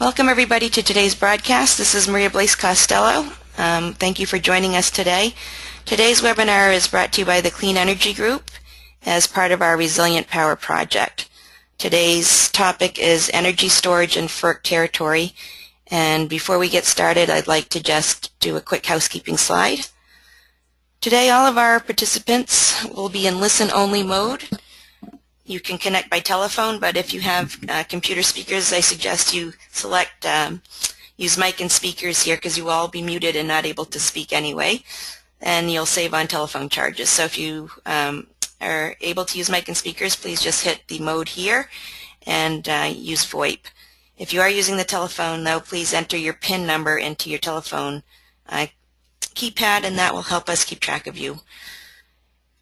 Welcome everybody to today's broadcast. This is Maria Blaise Costello. Thank you for joining us today. Today's webinar is brought to you by the Clean Energy Group as part of our Resilient Power project. Today's topic is energy storage in FERC territory. And before we get started, I'd like to just do a quick housekeeping slide. Today, all of our participants will be in listen-only mode. You can connect by telephone, but if you have computer speakers, I suggest you select use mic and speakers here because you will all be muted and not able to speak anyway, and you'll save on telephone charges. So if you are able to use mic and speakers, please just hit the mode here and use VoIP. If you are using the telephone, though, please enter your PIN number into your telephone keypad, and that will help us keep track of you.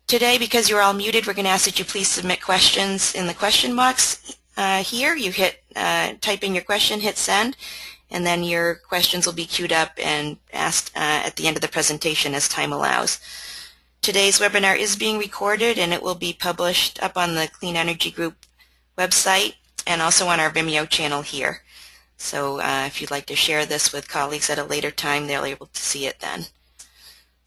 Today, because you're all muted, we're going to ask that you please submit questions in the question box here. You type in your question, hit send, and then your questions will be queued up and asked at the end of the presentation as time allows. Today's webinar is being recorded, and it will be published up on the Clean Energy Group website and also on our Vimeo channel here. So if you'd like to share this with colleagues at a later time, they'll be able to see it then.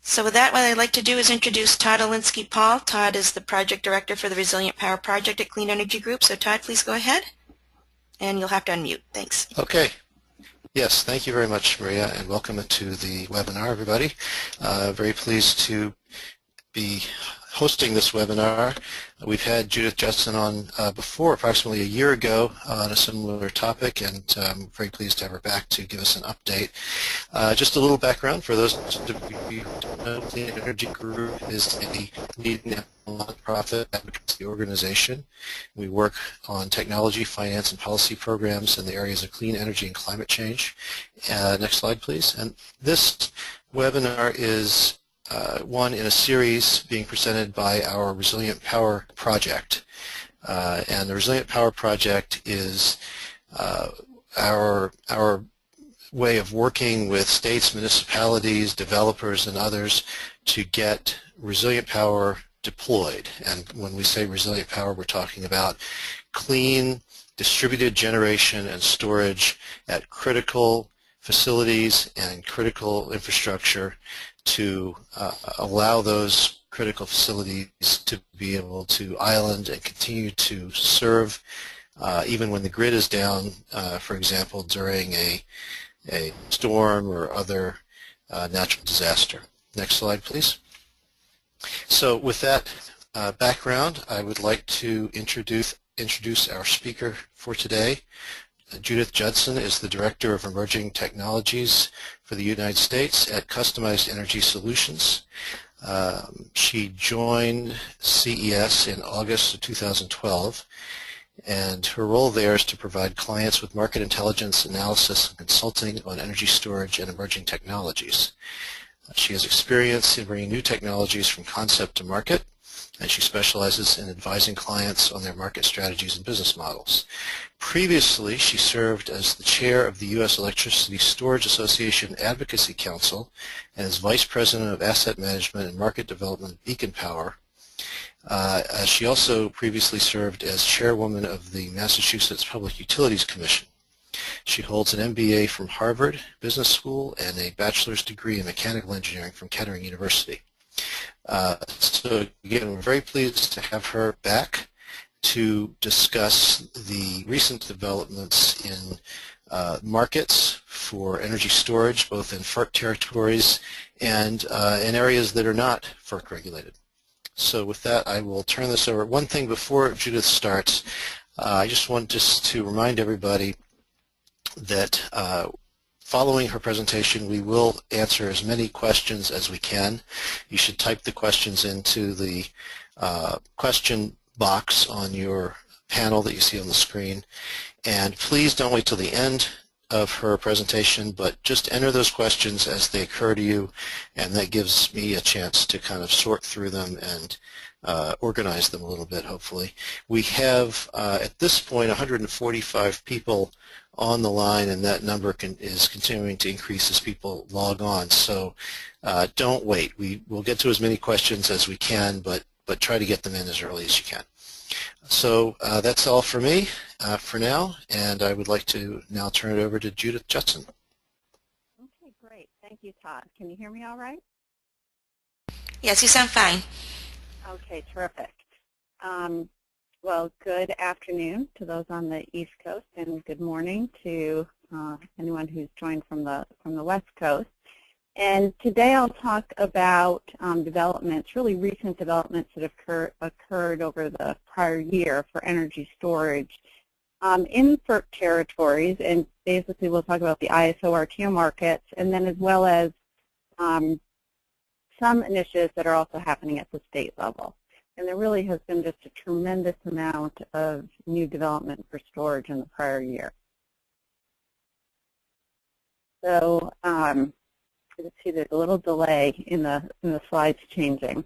So with that, what I'd like to do is introduce Todd Alinsky-Paul. Todd is the Project Director for the Resilient Power Project at Clean Energy Group. So Todd, please go ahead. And you'll have to unmute. Thanks. Okay. Yes, thank you very much, Maria, and welcome to the webinar, everybody. Very pleased to be hosting this webinar. We've had Judith Jetson on before, approximately a year ago, on a similar topic, and I'm very pleased to have her back to give us an update. Just a little background for those of you who don't know, Clean Energy Group is a leading nonprofit advocacy organization. We work on technology, finance, and policy programs in the areas of clean energy and climate change. Next slide, please. And this webinar is one in a series being presented by our Resilient Power Project. And the Resilient Power Project is our way of working with states, municipalities, developers, and others to get resilient power deployed. And when we say resilient power, we're talking about clean, distributed generation and storage at critical facilities and critical infrastructure to allow those critical facilities to be able to island and continue to serve even when the grid is down, for example, during a storm or other natural disaster. Next slide, please. So with that background, I would like to introduce our speaker for today. Judith Jetson is the Director of Emerging Technologies for the United States at Customized Energy Solutions. She joined CES in August of 2012, and her role there is to provide clients with market intelligence, analysis, and consulting on energy storage and emerging technologies. She has experience in bringing new technologies from concept to market, and she specializes in advising clients on their market strategies and business models. Previously, she served as the chair of the U.S. Electricity Storage Association Advocacy Council and as vice president of asset management and market development at Beacon Power. She also previously served as chairwoman of the Massachusetts Public Utilities Commission. She holds an MBA from Harvard Business School and a bachelor's degree in mechanical engineering from Kettering University. So again, we're very pleased to have her back to discuss the recent developments in markets for energy storage, both in FERC territories and in areas that are not FERC regulated. So with that, I will turn this over. One thing before Judith starts, I just want to remind everybody that following her presentation, we will answer as many questions as we can. You should type the questions into the question box on your panel that you see on the screen. And please don't wait till the end of her presentation, but just enter those questions as they occur to you, and that gives me a chance to kind of sort through them and organize them a little bit, hopefully. We have, at this point, 145 people on the line, and that number is continuing to increase as people log on. So don't wait. We will get to as many questions as we can, but but try to get them in as early as you can. So that's all for me for now, and I would like to now turn it over to Judith Jetson. Okay, great. Thank you, Todd. Can you hear me all right? Yes, you sound fine. Okay, terrific. Well, good afternoon to those on the East Coast, and good morning to anyone who's joined from the West Coast. And today I'll talk about developments, really recent developments that have occurred over the prior year for energy storage in FERC territories, and basically we'll talk about the ISO RTO markets, and then as well as some initiatives that are also happening at the state level. And there really has been just a tremendous amount of new development for storage in the prior year. So let's see, there's a little delay in the slides changing.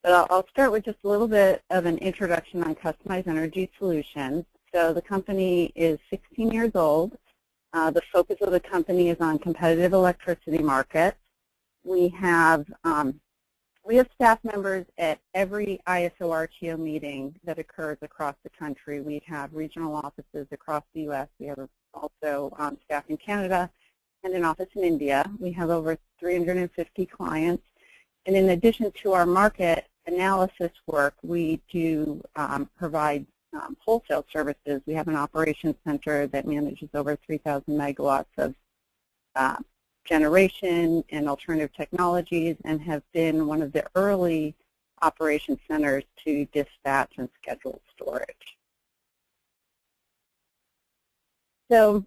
But I'll start with just a little bit of an introduction on Customized Energy Solutions. So the company is 16 years old. The focus of the company is on competitive electricity markets. We have staff members at every ISO RTO meeting that occurs across the country. We have regional offices across the U.S. We have also staff in Canada and an office in India. We have over 350 clients. And in addition to our market analysis work, we do provide wholesale services. We have an operations center that manages over 3,000 megawatts of generation and alternative technologies, and have been one of the early operation centers to dispatch and schedule storage. So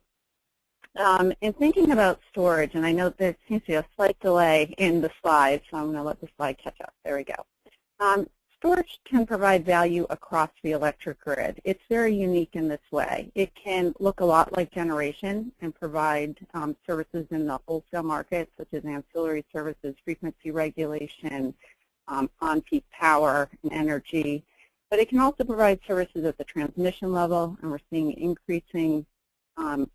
in thinking about storage, and I know there seems to be a slight delay in the slides, so I'm going to let the slide catch up. There we go. Storage can provide value across the electric grid. It's very unique in this way. It can look a lot like generation and provide services in the wholesale market, such as ancillary services, frequency regulation, on-peak power and energy. But it can also provide services at the transmission level, and we're seeing increasing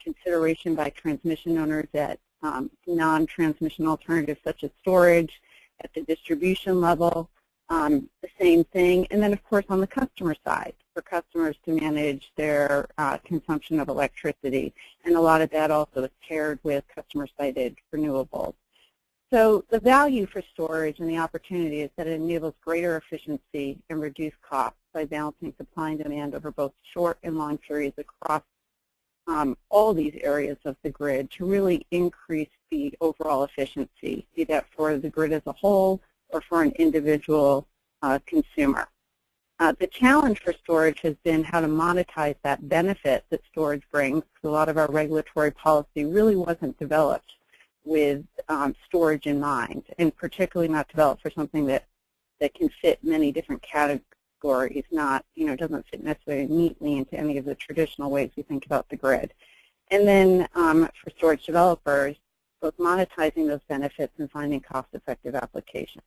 consideration by transmission owners at non-transmission alternatives such as storage. At the distribution level, the same thing. And then, of course, on the customer side, for customers to manage their consumption of electricity. And a lot of that also is paired with customer-sited renewables. So the value for storage and the opportunity is that it enables greater efficiency and reduced costs by balancing supply and demand over both short and long periods across all these areas of the grid to really increase the overall efficiency, be that for the grid as a whole or for an individual consumer. The challenge for storage has been how to monetize that benefit that storage brings, because a lot of our regulatory policy really wasn't developed with storage in mind, and particularly not developed for something that can fit many different categories, doesn't fit necessarily neatly into any of the traditional ways we think about the grid. And then for storage developers, both monetizing those benefits and finding cost-effective applications.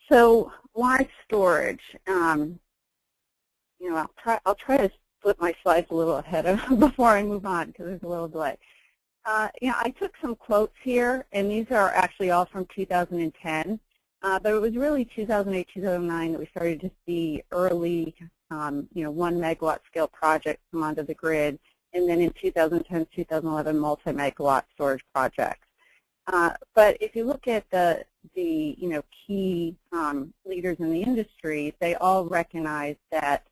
So why storage? I'll try to flip my slides a little ahead before I move on, because there's a little delay. I took some quotes here, and these are actually all from 2010. But it was really 2008, 2009 that we started to see early, 1 megawatt scale projects come onto the grid, and then in 2010, 2011, multi-megawatt storage projects. But if you look at the key leaders in the industry, they all recognize that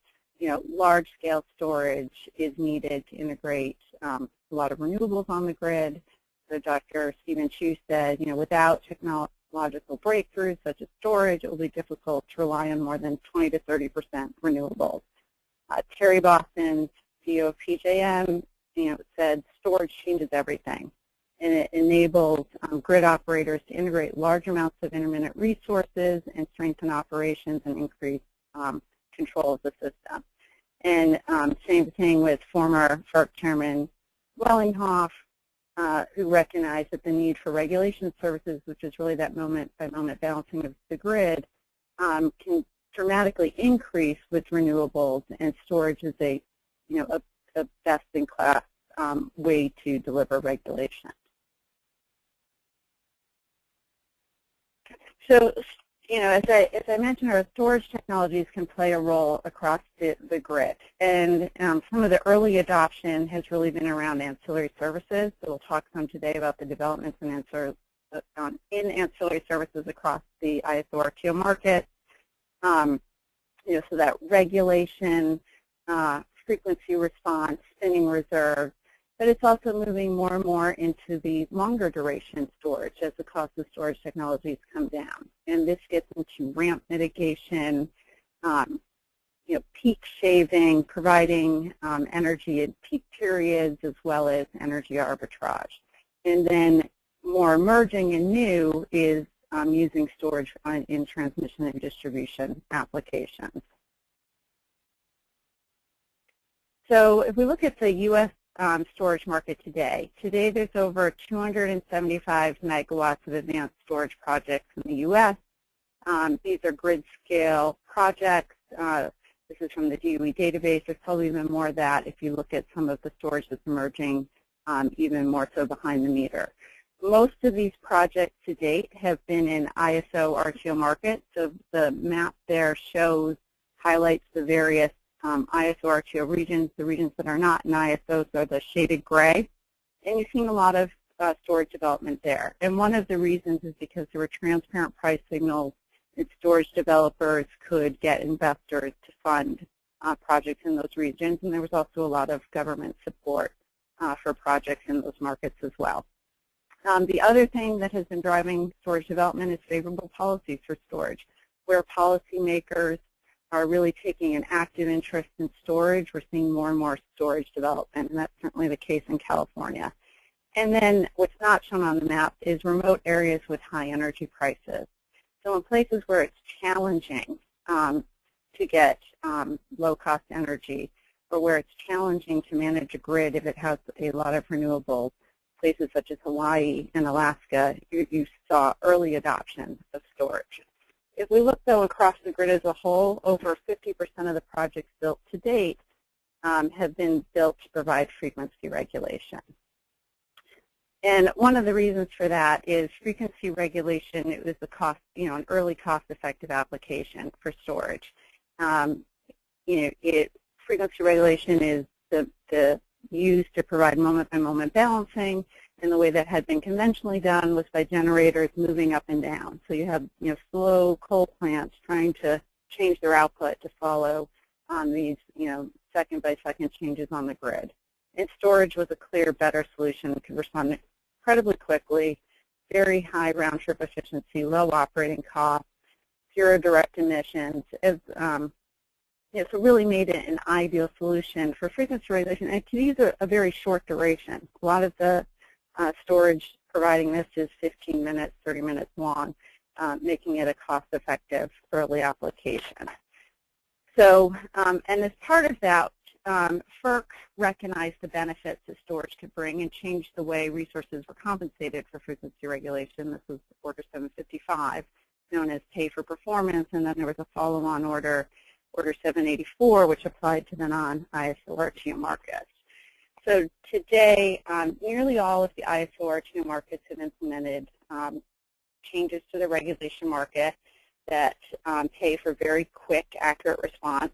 large-scale storage is needed to integrate a lot of renewables on the grid. So Dr. Stephen Chu said, without technological breakthroughs such as storage, it will be difficult to rely on more than 20 to 30% renewables. Terry Boston, CEO of PJM, said storage changes everything, and it enables grid operators to integrate large amounts of intermittent resources and strengthen operations and increase control of the system. And same thing with former FERC Chairman Wellinghoff, who recognized that the need for regulation services, which is really that moment-by-moment balancing of the grid, can dramatically increase with renewables, and storage is a best-in-class way to deliver regulation. So, as I mentioned, our storage technologies can play a role across the grid. And some of the early adoption has really been around ancillary services. So we'll talk some today about the developments in ancillary services across the ISO RTO market. So that regulation, frequency response, spinning reserve, but it's also moving more and more into the longer duration storage as the cost of storage technologies come down. And this gets into ramp mitigation, peak shaving, providing energy in peak periods, as well as energy arbitrage. And then more emerging and new is using storage in transmission and distribution applications. So if we look at the U.S. Storage market today there's over 275 megawatts of advanced storage projects in the U.S. These are grid-scale projects. This is from the DOE database. There's probably even more of that if you look at some of the storage that's emerging, even more so behind the meter. Most of these projects to date have been in ISO RTO markets. So the map there highlights the various ISO RTO regions. The regions that are not in ISO are the shaded gray. And you've seen a lot of storage development there. And one of the reasons is because there were transparent price signals and storage developers could get investors to fund projects in those regions. And there was also a lot of government support for projects in those markets as well. The other thing that has been driving storage development is favorable policies for storage, where policymakers are really taking an active interest in storage. We're seeing more and more storage development, and that's certainly the case in California. And then what's not shown on the map is remote areas with high energy prices. So in places where it's challenging to get low-cost energy, or where it's challenging to manage a grid if it has a lot of renewables, places such as Hawaii and Alaska, you saw early adoption of storage. If we look, though, across the grid as a whole, over 50% of the projects built to date have been built to provide frequency regulation. And one of the reasons for that is frequency regulation. It was an early cost-effective application for storage. Frequency regulation is used to provide moment-by-moment balancing, and the way that had been conventionally done was by generators moving up and down. So you have slow coal plants trying to change their output to follow these second-by-second changes on the grid. And storage was a clear, better solution. It could respond incredibly quickly, very high round-trip efficiency, low operating costs, zero direct emissions. So really made it an ideal solution for frequency regulation, and to use a very short duration. A lot of the storage providing this is 15 minutes, 30 minutes long, making it a cost-effective early application. So, and as part of that, FERC recognized the benefits that storage could bring and changed the way resources were compensated for frequency regulation. This was Order 755, known as pay for performance, and then there was a follow-on order, Order 784, which applied to the non-ISO RTO markets. So today, nearly all of the ISO RTO markets have implemented changes to the regulation market that pay for very quick, accurate response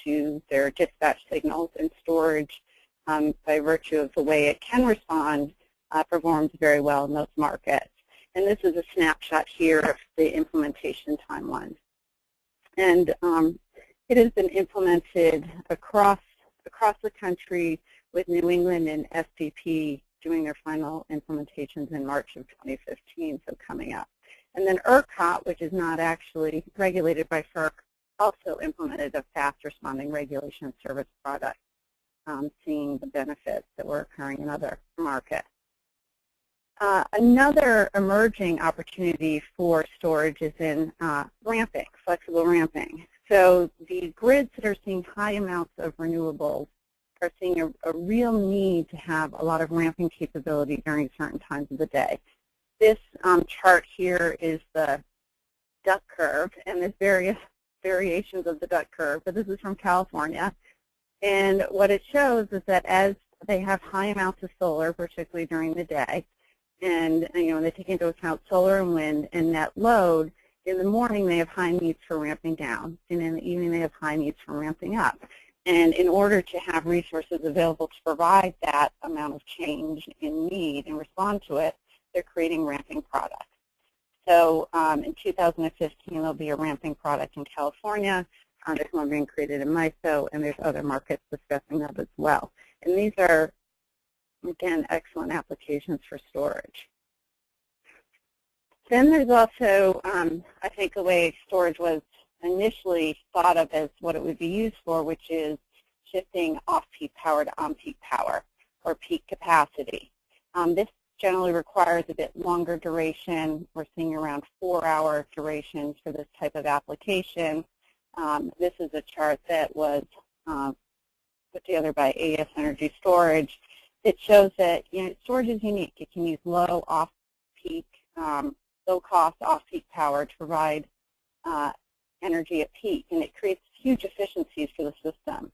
to their dispatch signals, and storage, by virtue of the way it can respond, performs very well in those markets. And this is a snapshot here of the implementation timeline. And it has been implemented across the country, with New England and SPP doing their final implementations in March of 2015, so coming up. And then ERCOT, which is not actually regulated by FERC, also implemented a fast-responding regulation service product, seeing the benefits that were occurring in other markets. Another emerging opportunity for storage is in ramping, flexible ramping. So the grids that are seeing high amounts of renewables are seeing a real need to have a lot of ramping capability during certain times of the day. This chart here is the duck curve, and there's various variations of the duck curve, but this is from California. And what it shows is that as they have high amounts of solar, particularly during the day, and they take into account solar and wind and net load, in the morning they have high needs for ramping down, and in the evening they have high needs for ramping up. And in order to have resources available to provide that amount of change in need and respond to it, they're creating ramping products. So in 2015, there'll be a ramping product in California. There's one being created in MISO, and there's other markets discussing that as well. And these are, again, excellent applications for storage. Then there's also, I think, the way storage was initially thought of as what it would be used for, which is shifting off-peak power to on-peak power, or peak capacity. This generally requires a bit longer duration. We're seeing around 4-hour durations for this type of application. This is a chart that was put together by AES Energy Storage. It shows that storage is unique. It can use low off-peak, low-cost off-peak power to provide energy at peak, and it creates huge efficiencies for the system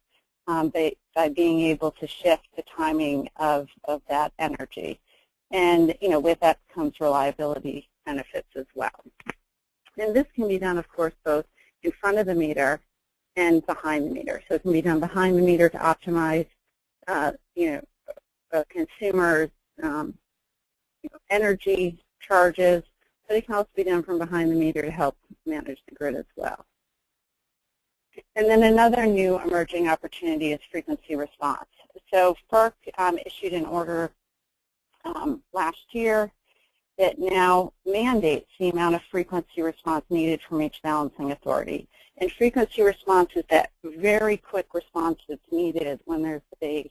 by being able to shift the timing of that energy. And with that comes reliability benefits as well. And this can be done, of course, both in front of the meter and behind the meter. So it can be done behind the meter to optimize, consumers' energy charges, but it can also be done from behind the meter to help manage the grid as well. And then another new emerging opportunity is frequency response. So FERC issued an order last year that now mandates the amount of frequency response needed from each balancing authority. And frequency response is that very quick response that's needed when there's a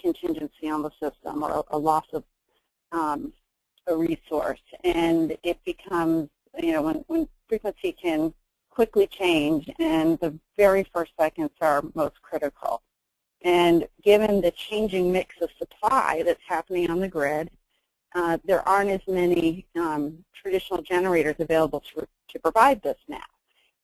contingency on the system or a loss of a resource. And it becomes, when frequency can quickly change, and the very first seconds are most critical. And given the changing mix of supply that's happening on the grid, there aren't as many traditional generators available to provide this now.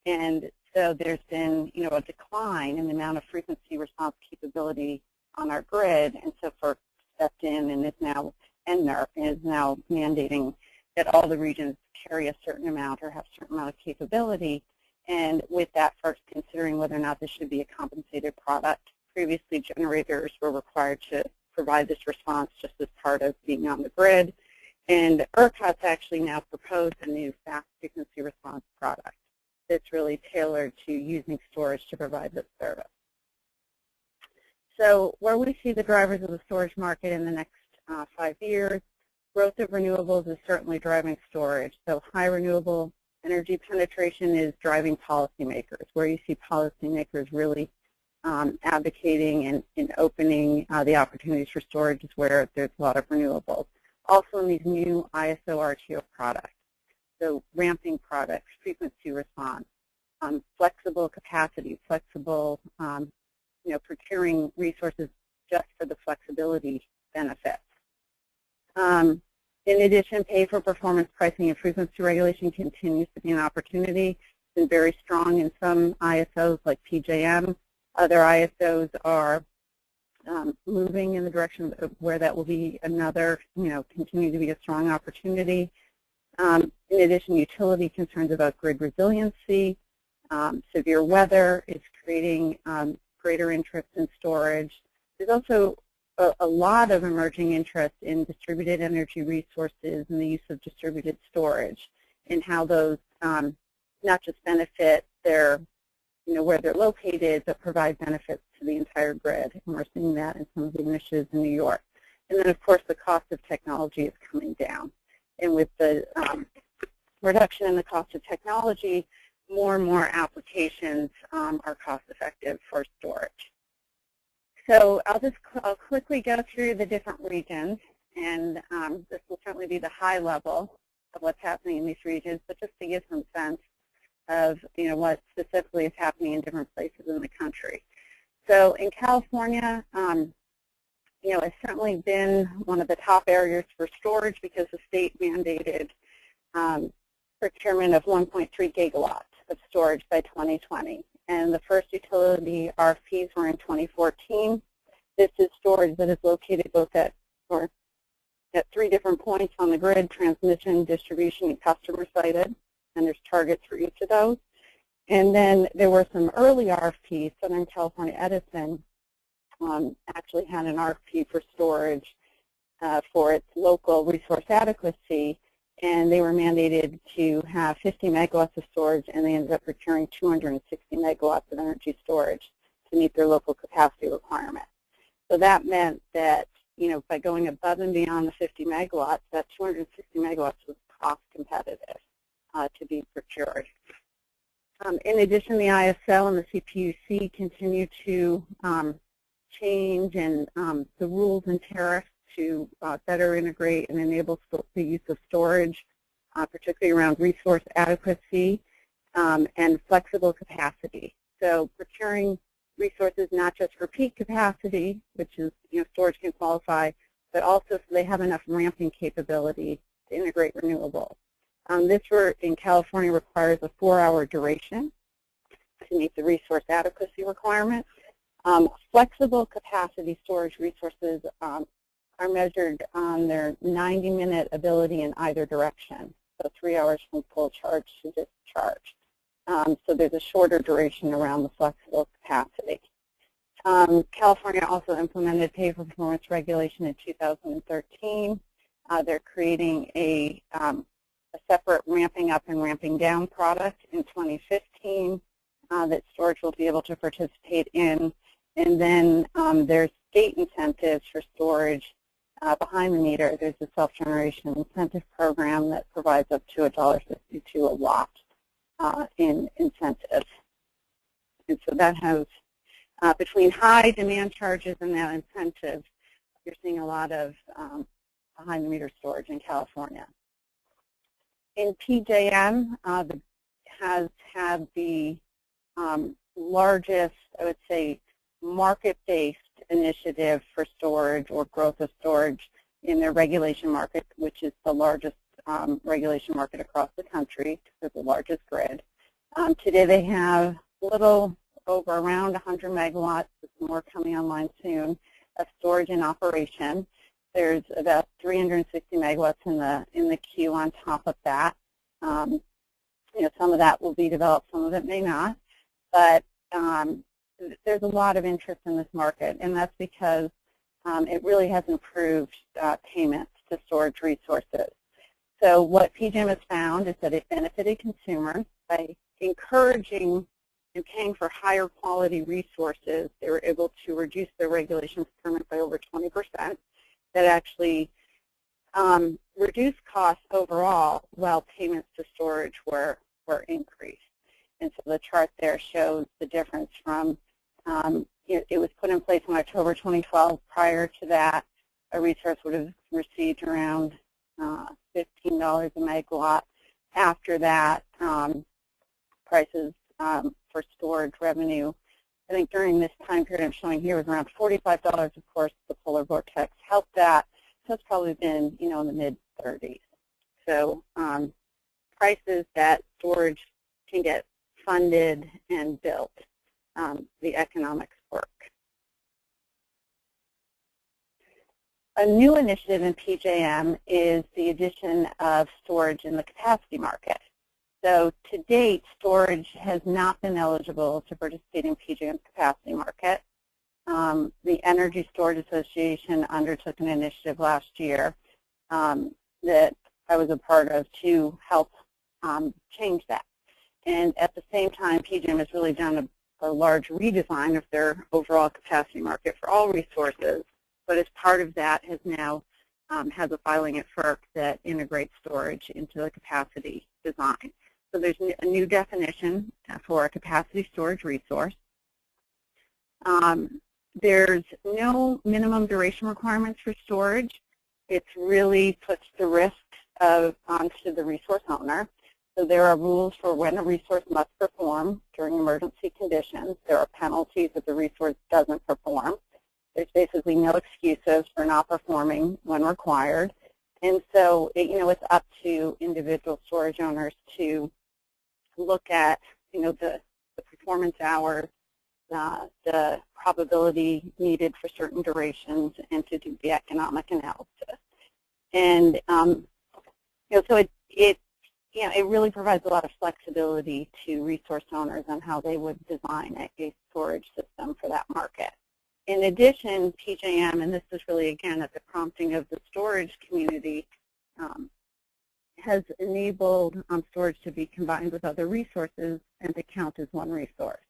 And so there's been, a decline in the amount of frequency response capability on our grid, and so FERC stepped in and is now, and NERC is now mandating that all the regions carry a certain amount or have a certain amount of capability. And with that, FERC's considering whether or not this should be a compensated product. Previously, generators were required to provide this response just as part of being on the grid. And ERCOT's actually now proposed a new fast frequency response product that's really tailored to using storage to provide this service. So where we see the drivers of the storage market in the next 5 years, growth of renewables is certainly driving storage. So high renewable energy penetration is driving policymakers, where you see policymakers really advocating and opening the opportunities for storage is where there's a lot of renewables. Also in these new ISO RTO products, so ramping products, frequency response, flexible capacity, flexible, procuring resources just for the flexibility benefits. In addition, pay-for-performance pricing and frequency regulation continues to be an opportunity. It's been very strong in some ISOs like PJM. Other ISOs are moving in the direction of where that will be another, continue to be a strong opportunity. In addition, utility concerns about grid resiliency. Severe weather is creating greater interest in storage. There's also a lot of emerging interest in distributed energy resources and the use of distributed storage and how those not just benefit their, where they're located, but provide benefits to the entire grid. And we're seeing that in some of the initiatives in New York. And then, of course, the cost of technology is coming down. And with the reduction in the cost of technology, more and more applications are cost-effective for storage. So I'll quickly go through the different regions, and this will certainly be the high level of what's happening in these regions, but just to give some sense of what specifically is happening in different places in the country. So in California, it's certainly been one of the top areas for storage because the state mandated procurement of 1.3 gigawatts of storage by 2020. And the first utility RFPs were in 2014. This is storage that is located both at 3 different points on the grid: transmission, distribution, and customer sited. and there's targets for each of those. And then there were some early RFPs. Southern California Edison actually had an RFP for storage for its local resource adequacy, and they were mandated to have 50 megawatts of storage, and they ended up procuring 260 megawatts of energy storage to meet their local capacity requirement. So that meant that, you know, by going above and beyond the 50 megawatts, that 260 megawatts was cost competitive to be procured. In addition, the ISL and the CPUC continue to change and the rules and tariffs to better integrate and enable the use of storage, particularly around resource adequacy and flexible capacity. So procuring resources not just for peak capacity, which is, you know, storage can qualify, but also so they have enough ramping capability to integrate renewables. This work in California requires a 4-hour duration to meet the resource adequacy requirement. Flexible capacity storage resources are measured on their 90-minute ability in either direction, so 3 hours from full charge to discharge. So there's a shorter duration around the flexible capacity. California also implemented pay-for-performance regulation in 2013. They're creating a separate ramping up and ramping down product in 2015 that storage will be able to participate in. And then there's state incentives for storage behind the meter. There's a self-generation incentive program that provides up to $1.52 a watt in incentives. And so that has, between high demand charges and that incentive, you're seeing a lot of behind the meter storage in California. In PJM, has had the largest, I would say, market-based initiative for storage or growth of storage in their regulation market, which is the largest regulation market across the country, for the largest grid. Today they have a little over around 100 megawatts, with more coming online soon, of storage in operation. There's about 360 megawatts in the queue on top of that. You know, some of that will be developed, some of it may not, but there's a lot of interest in this market, and that's because it really has improved payments to storage resources. So what PJM has found is that it benefited consumers by encouraging and paying for higher quality resources. They were able to reduce their regulation procurement by over 20%. That actually reduced costs overall while payments to storage were increased. And so the chart there shows the difference from, it was put in place in October 2012. Prior to that, a resource would have received around $15 a megawatt. After that, prices for storage revenue, I think during this time period I'm showing here, was around $45. Of course, the polar vortex helped that. So it's probably been, you know, in the mid-30s. So prices that storage can get funded and built, the economics work. A new initiative in PJM is the addition of storage in the capacity market. So to date, storage has not been eligible to participate in PJM's capacity market. The Energy Storage Association undertook an initiative last year that I was a part of to help change that. And at the same time, PJM has really done a large redesign of their overall capacity market for all resources. But as part of that, has now has a filing at FERC that integrates storage into the capacity design. So there's a new definition for a capacity storage resource. There's no minimum duration requirements for storage. It really puts the risk onto the resource owner. So there are rules for when a resource must perform during emergency conditions. There are penalties if the resource doesn't perform. There's basically no excuses for not performing when required. And so, it's up to individual storage owners to look at, the performance hours, the probability needed for certain durations, and to do the economic analysis. And, so it really provides a lot of flexibility to resource owners on how they would design a storage system for that market. In addition, PJM, and this is really, again, at the prompting of the storage community, has enabled storage to be combined with other resources and to count as one resource.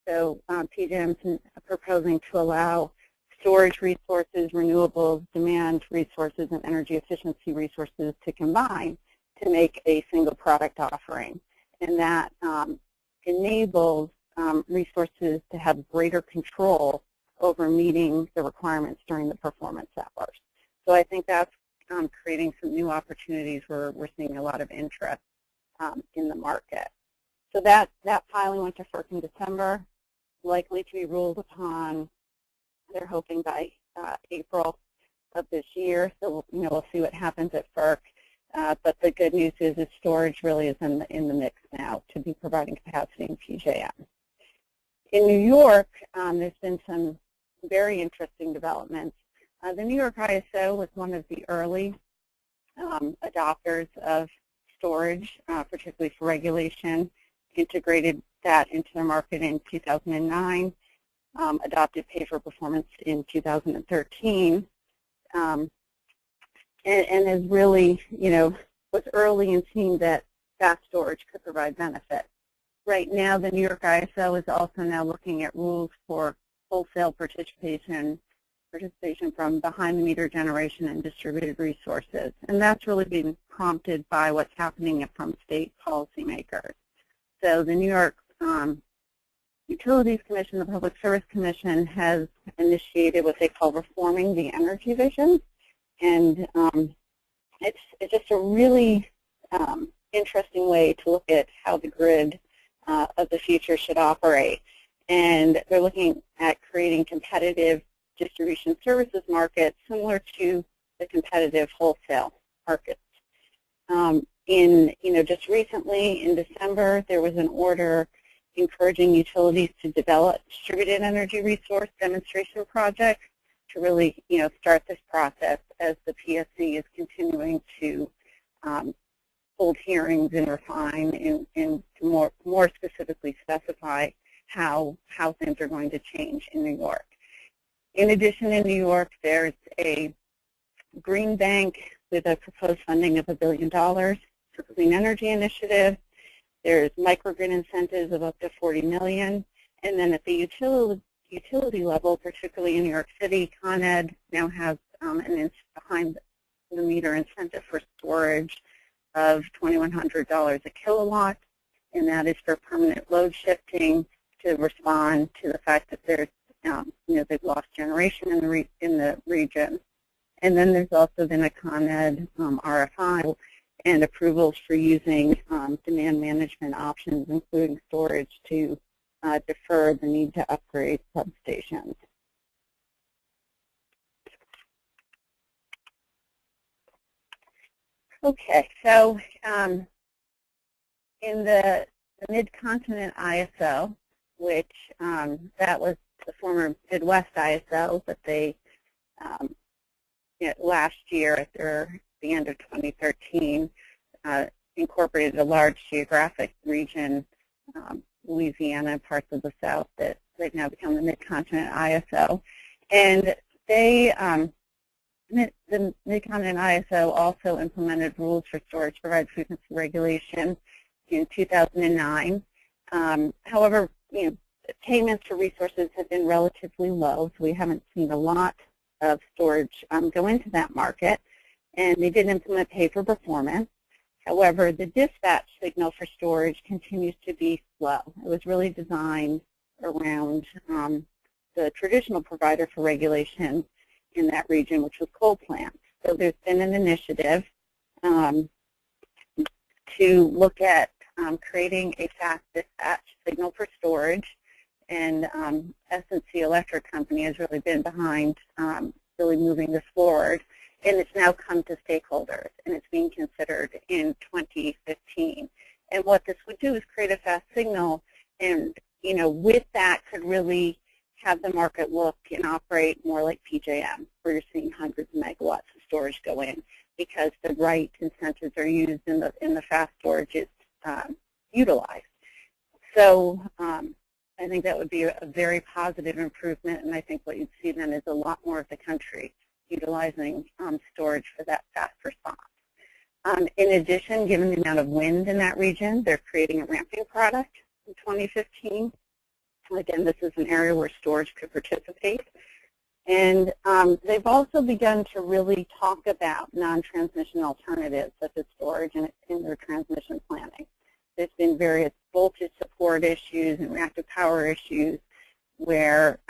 So PJM is proposing to allow storage resources, renewables, demand resources, and energy efficiency resources to combine to make a single product offering. And that enables resources to have greater control over meeting the requirements during the performance hours. So I think that's creating some new opportunities where we're seeing a lot of interest in the market. So that filing went to FERC in December, likely to be ruled upon, they're hoping, by April of this year. So we'll see what happens at FERC. But the good news is that storage really is in the mix now to be providing capacity in PJM. In New York, there's been some very interesting developments. The New York ISO was one of the early adopters of storage, particularly for regulation, integrated that into the market in 2009, adopted pay for performance in 2013, and has really, was early in seeing that fast storage could provide benefit. Right now, the New York ISO is also now looking at rules for wholesale participation from behind-the-meter generation and distributed resources. And that's really been prompted by what's happening from state policymakers. So the New York Utilities Commission, the Public Service Commission, has initiated what they call Reforming the Energy Vision. And it's just a really interesting way to look at how the grid of the future should operate. And they're looking at creating competitive distribution services markets similar to the competitive wholesale markets. Just recently in December, there was an order encouraging utilities to develop distributed energy resource demonstration projects to really, start this process as the PSC is continuing to hold hearings and refine and to more specifically specify how things are going to change in New York. In addition, in New York, there's a green bank with a proposed funding of $1 billion for clean energy initiative. There's microgrid incentives of up to $40 million. And then at the utility level, particularly in New York City, Con Ed now has an behind-the-meter incentive for storage of $2,100 a kilowatt, and that is for permanent load shifting to respond to the fact that there's they've lost generation in the region. And then there's also been a Con Ed RFI and approvals for using demand management options, including storage, to defer the need to upgrade substations. Okay, so in the Mid-Continent ISO, which that was the former Midwest ISO, but they last year, at the end of 2013, incorporated a large geographic region, Louisiana, parts of the South, that they've now become the Mid-Continent ISO. And they, the Mid-Continent ISO also implemented rules for storage to provide frequency regulation in 2009. However, payments for resources have been relatively low, so we haven't seen a lot of storage go into that market. And they did implement pay for performance. However, the dispatch signal for storage continues to be slow. It was really designed around the traditional provider for regulation in that region, which was coal plants. So there's been an initiative to look at creating a fast dispatch signal for storage. And S&C Electric Company has really been behind really moving this forward. And it's now come to stakeholders, and it's being considered in 2015. And what this would do is create a fast signal, and with that could really have the market look and operate more like PJM, where you're seeing hundreds of megawatts of storage go in, because the right incentives incentives are used in the fast storage is utilized. So I think that would be a very positive improvement, and I think what you'd see then is a lot more of the country utilizing storage for that fast response. In addition, given the amount of wind in that region, they're creating a ramping product in 2015. Again, this is an area where storage could participate. And they've also begun to really talk about non-transmission alternatives such as storage in their transmission planning. There's been various voltage support issues and reactive power issues where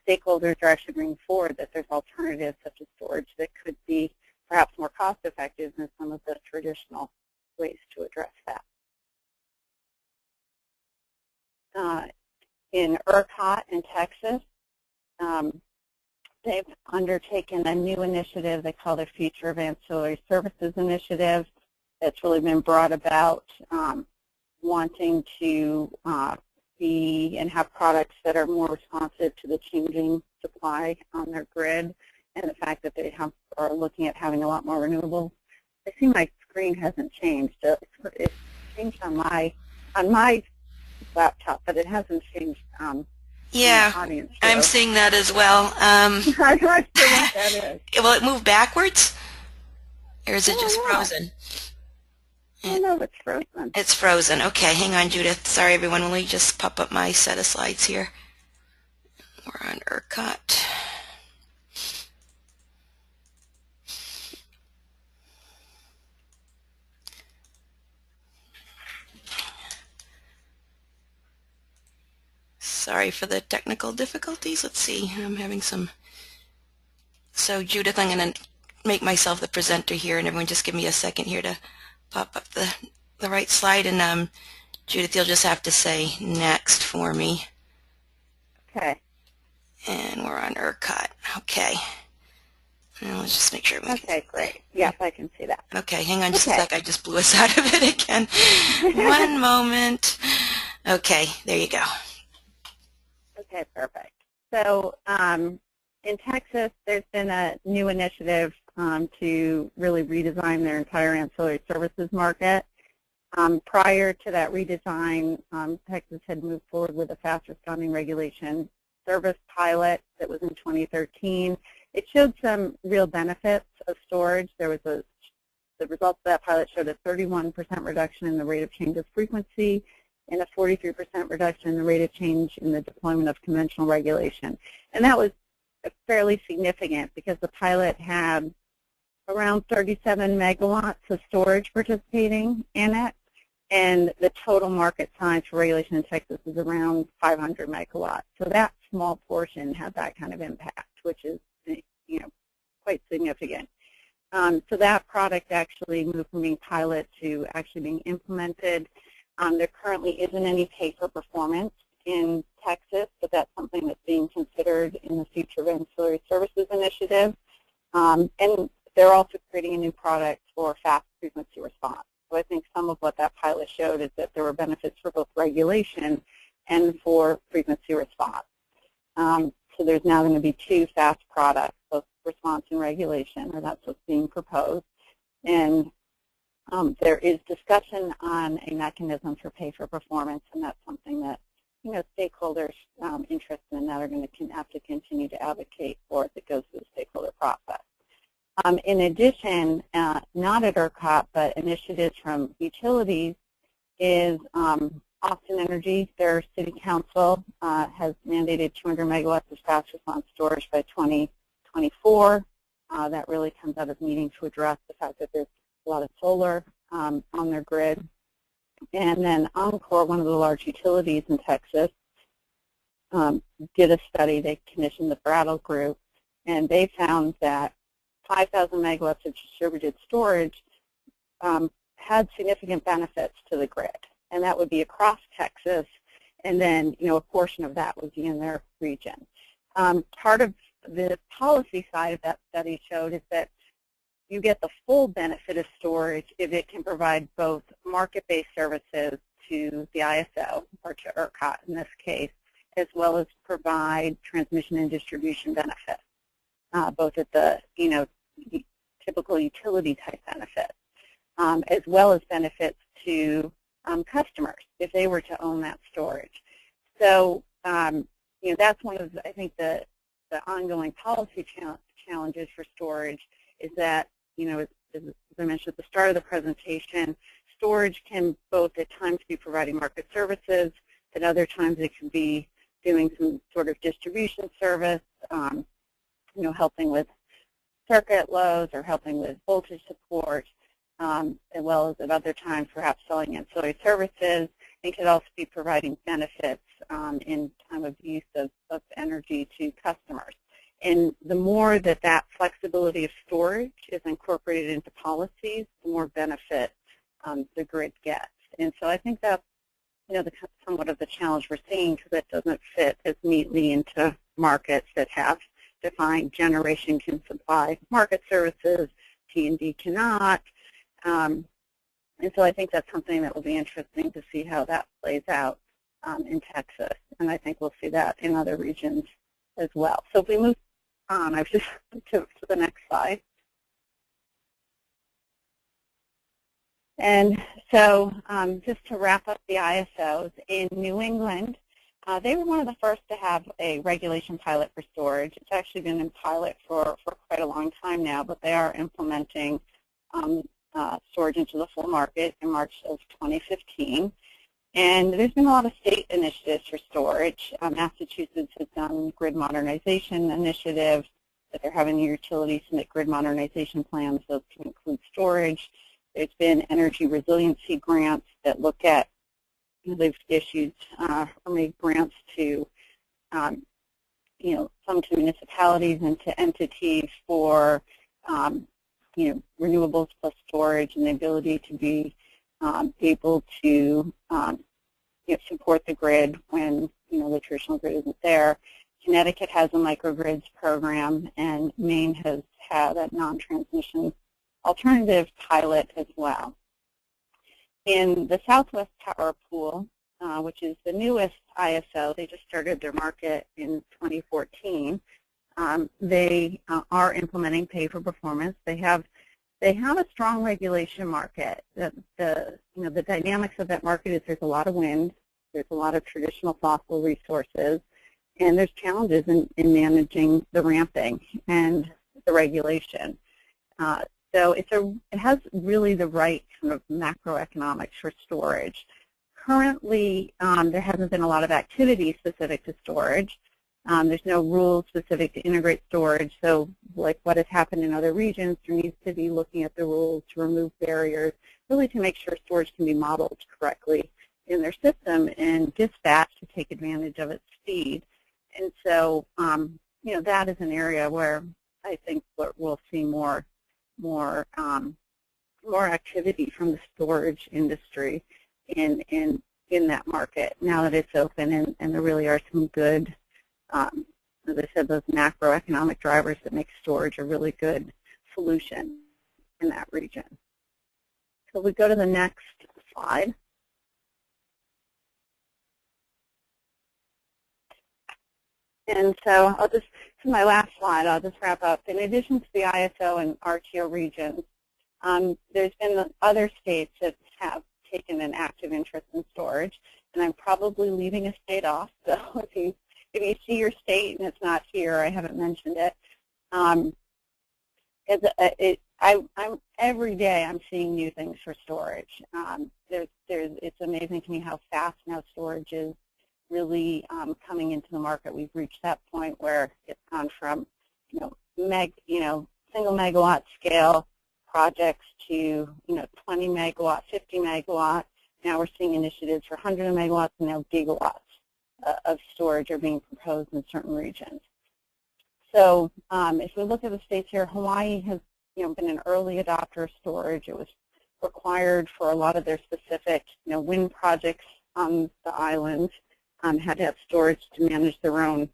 stakeholders are actually bringing forward that there's alternatives such as storage that could be perhaps more cost effective than some of the traditional ways to address that. In ERCOT in Texas, they've undertaken a new initiative they call the Future of Ancillary Services Initiative. That's really been brought about wanting to be and have products that are more responsive to the changing supply on their grid, and the fact that they are looking at having a lot more renewables. I see my screen hasn't changed. It's changed on my laptop, but it hasn't changed. Yeah, audience I'm seeing that as well. I'm not sure what that is. Will it move backwards, or is it just know. frozen? Oh, no, it's frozen. It's frozen. Okay, hang on, Judith. Sorry, everyone. Let me just pop up my set of slides here. We're on ERCOT. Sorry for the technical difficulties. Let's see. I'm having some. So, Judith, I'm going to make myself the presenter here, and everyone just give me a second here to pop up the right slide. And Judith, you'll just have to say next for me. Okay. And we're on ERCOT. Okay. And let's just make sure we Okay, great. Yes, I can see that. Okay, hang on just a sec. I just blew us out of it again. One moment. Okay, there you go. Okay, perfect. So in Texas, there's been a new initiative to really redesign their entire ancillary services market. Prior to that redesign, Texas had moved forward with a fast responding regulation service pilot that was in 2013. It showed some real benefits of storage. There was the results of that pilot showed a 31% reduction in the rate of change of frequency and a 43% reduction in the rate of change in the deployment of conventional regulation. And that was fairly significant because the pilot had around 37 megawatts of storage participating in it, and the total market size for regulation in Texas is around 500 megawatts. So that small portion had that kind of impact, which is quite significant. So that product actually moved from being pilot to actually being implemented. There currently isn't any pay for performance in Texas, but that's something that's being considered in the Future of Ancillary Services Initiative. And they're also creating a new product for fast frequency response. So I think some of what that pilot showed is that there were benefits for both regulation and for frequency response. So there's now going to be two fast products, both response and regulation, or that's what's being proposed. And there is discussion on a mechanism for pay for performance, and that's something that stakeholders interested in that are going to have to continue to advocate for as it goes through the stakeholder process. In addition, not at ERCOT, but initiatives from utilities is Austin Energy, their city council has mandated 200 megawatts of fast response storage by 2024. That really comes out of meeting to address the fact that there's a lot of solar on their grid. And then Encore, one of the large utilities in Texas, did a study. They commissioned the Brattle Group, and they found that 5,000 megawatts of distributed storage had significant benefits to the grid. And that would be across Texas, and then a portion of that would be in their region. Part of the policy side of that study showed is that you get the full benefit of storage if it can provide both market-based services to the ISO, or to ERCOT in this case, as well as provide transmission and distribution benefits, both at the typical utility-type benefits, as well as benefits to customers if they were to own that storage. So, that's one of, I think, the ongoing policy challenges for storage is that, as I mentioned at the start of the presentation, storage can both at times be providing market services, at other times it can be doing some sort of distribution service, helping with circuit loads or helping with voltage support, as well as at other times perhaps selling ancillary services. It could also be providing benefits in time of use of energy to customers. And the more that flexibility of storage is incorporated into policies, the more benefit the grid gets. And so I think that's somewhat of the challenge we're seeing, because it doesn't fit as neatly into markets that have defined generation can supply market services, T&D cannot. And so I think that's something that will be interesting to see how that plays out in Texas. And I think we'll see that in other regions as well. So if we move on, I've just to the next slide. And so just to wrap up the ISOs, in New England, they were one of the first to have a regulation pilot for storage. It's actually been in pilot for quite a long time now, but they are implementing storage into the full market in March of 2015. And there's been a lot of state initiatives for storage. Massachusetts has done grid modernization initiative, that they're having the utilities submit grid modernization plans. Those can include storage. There's been energy resiliency grants that look at, they've issued or made grants to, some to municipalities and to entities for, renewables plus storage and the ability to be able to support the grid when, the traditional grid isn't there. Connecticut has a microgrids program, and Maine has had a non-transmission alternative pilot as well. In the Southwest Power Pool, which is the newest ISO, they just started their market in 2014. They are implementing pay for performance. They have a strong regulation market. The dynamics of that market is there's a lot of wind, there's a lot of traditional fossil resources, and there's challenges in managing the ramping and the regulation. So it has really the right kind of macroeconomics for storage. Currently, there hasn't been a lot of activity specific to storage. There's no rules specific to integrate storage. So like what has happened in other regions, there needs to be looking at the rules to remove barriers, really to make sure storage can be modeled correctly in their system and dispatched to take advantage of its speed. And so, that is an area where I think we'll see more activity from the storage industry in that market now that it's open, and there really are some good, as I said, those macroeconomic drivers that make storage a really good solution in that region. So we go to the next slide. And so this is my last slide. I'll just wrap up. In addition to the ISO and RTO regions, there's been other states that have taken an active interest in storage, and I'm probably leaving a state off. So if you see your state and it's not here, I haven't mentioned it. Every day I'm seeing new things for storage. It's amazing to me how fast now storage is really coming into the market. We've reached that point where it's gone from single megawatt scale projects to 20 megawatt, 50 megawatt. Now we're seeing initiatives for 100 megawatts, and now gigawatts of storage are being proposed in certain regions. So if we look at the states here, Hawaii has been an early adopter of storage. It was required for a lot of their specific wind projects on the island. Had to have storage to manage their own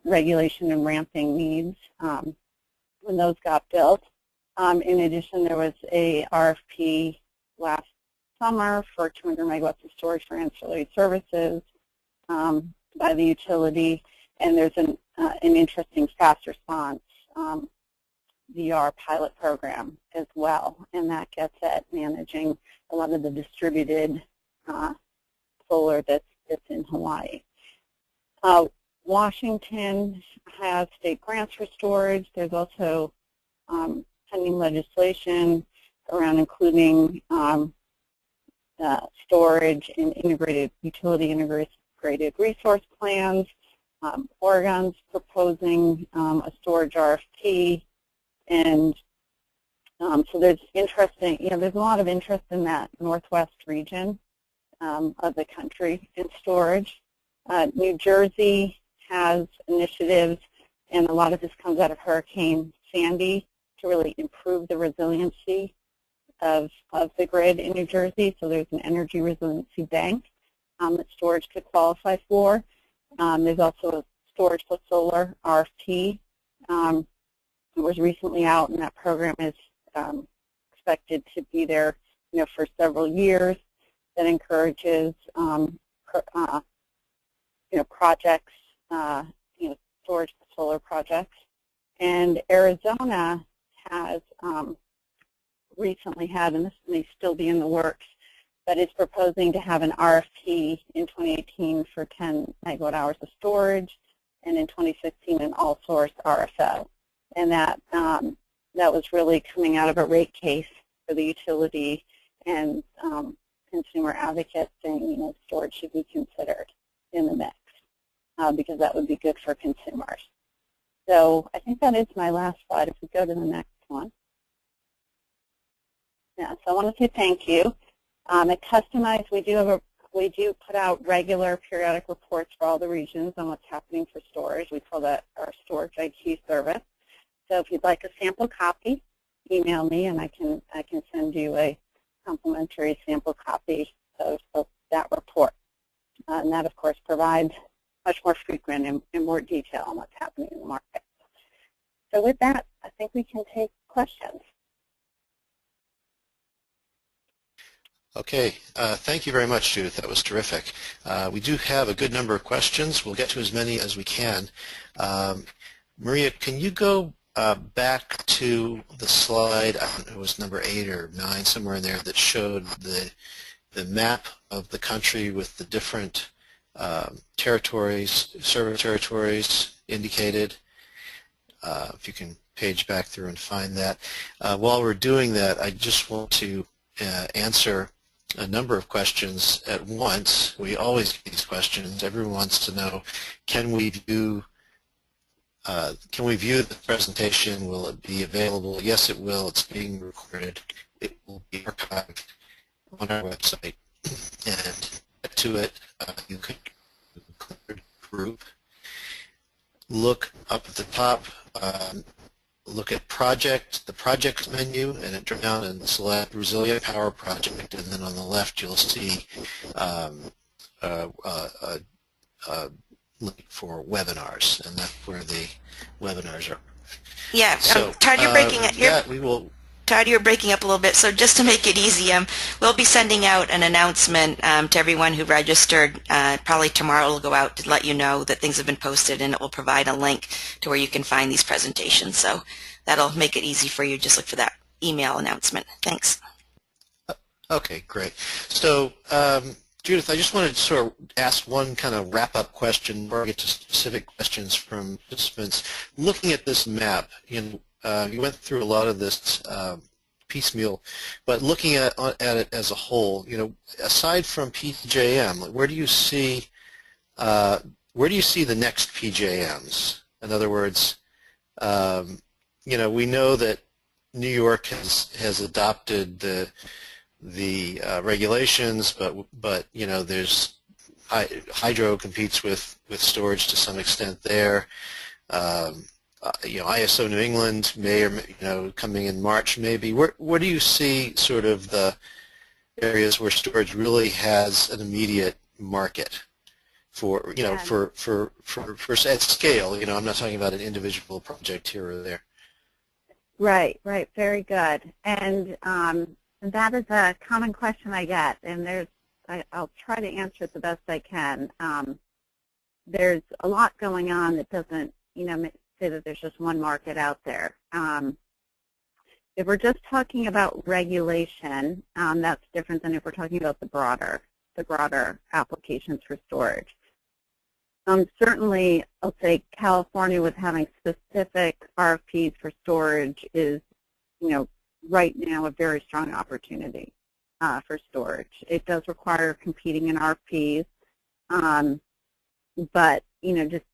regulation and ramping needs when those got built. In addition, there was a RFP last summer for 200 megawatts of storage for ancillary services by the utility, and there's an interesting fast response VR pilot program as well, and that gets at managing a lot of the distributed solar that's in Hawaii. Washington has state grants for storage. There's also pending legislation around including storage in utility integrated resource plans. Oregon's proposing a storage RFP, and so there's there's a lot of interest in that northwest region of the country in storage. New Jersey has initiatives, and a lot of this comes out of Hurricane Sandy, to really improve the resiliency of the grid in New Jersey. So there's an energy resiliency bank that storage could qualify for. There's also a storage plus solar RFP. It was recently out, and that program is expected to be there, for several years. That encourages, projects, storage plus solar projects. And Arizona has recently had, and this may still be in the works, but is proposing to have an RFP in 2018 for 10 megawatt hours of storage, and in 2016 an all-source RFO. And that was really coming out of a rate case for the utility, and consumer advocates saying, storage should be considered in the mix because that would be good for consumers. So I think that is my last slide. If we go to the next one. Yeah, so I want to say thank you. At Customize, we do put out regular periodic reports for all the regions on what's happening for storage. We call that our Storage IQ service. So if you'd like a sample copy, email me, and I can send you a complimentary sample copy of that report. And that, of course, provides much more frequent and more detail on what's happening in the market. So with that, I think we can take questions. Okay, thank you very much, Judith. That was terrific. We do have a good number of questions. We'll get to as many as we can. Maria, can you go back to the slide, I don't know, it was number 8 or 9, somewhere in there, that showed the map of the country with the different territories, service territories indicated. If you can page back through and find that. While we're doing that, I just want to answer a number of questions at once. We always get these questions. Everyone wants to know, can we view the presentation? Will it be available? Yes, it will. It's being recorded. It will be archived on our website. And get to it, you can click group, look up at the top, look at project, the project menu, and it drop down and select Resilient Power Project, and then on the left you'll see a link for webinars, and that's where the webinars are. Yeah, so, Todd, you're breaking it. we will. Todd, you're breaking up a little bit, so just to make it easy, we'll be sending out an announcement to everyone who registered. Probably tomorrow it'll go out to let you know that things have been posted, and it will provide a link to where you can find these presentations. So that'll make it easy for you. Just look for that email announcement. Thanks. Okay, great. So, Judith, I just wanted to sort of ask one kind of wrap-up question before I get to specific questions from participants. Looking at this map, you went through a lot of this piecemeal, but looking at it as a whole, aside from PJM, where do you see the next PJMs? In other words, we know that New York has adopted the regulations, but there's hydro competes with storage to some extent there. ISO New England may or coming in March maybe. Where do you see sort of the areas where storage really has an immediate market for at scale? I'm not talking about an individual project here or there. Right. Very good. And that is a common question I get, and I'll try to answer it the best I can. There's a lot going on that doesn't, say that there's just one market out there. if we're just talking about regulation, that's different than if we're talking about the broader applications for storage. Certainly, I'll say California with having specific RFPs for storage is, right now a very strong opportunity for storage. It does require competing in RFPs, but, just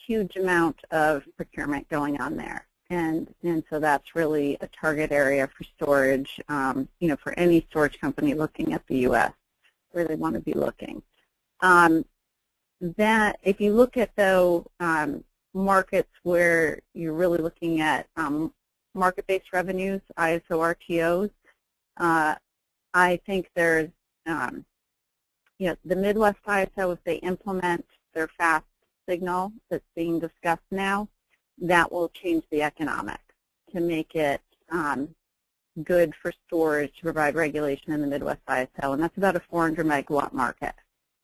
huge amount of procurement going on there. And so that's really a target area for storage, for any storage company looking at the U.S. where they want to be looking. That if you look at, though, markets where you're really looking at market-based revenues, ISO RTOs, I think there's, the Midwest ISO, if they implement their fast signal that's being discussed now, that will change the economics to make it good for storage to provide regulation in the Midwest ISO, and that's about a 400 megawatt market.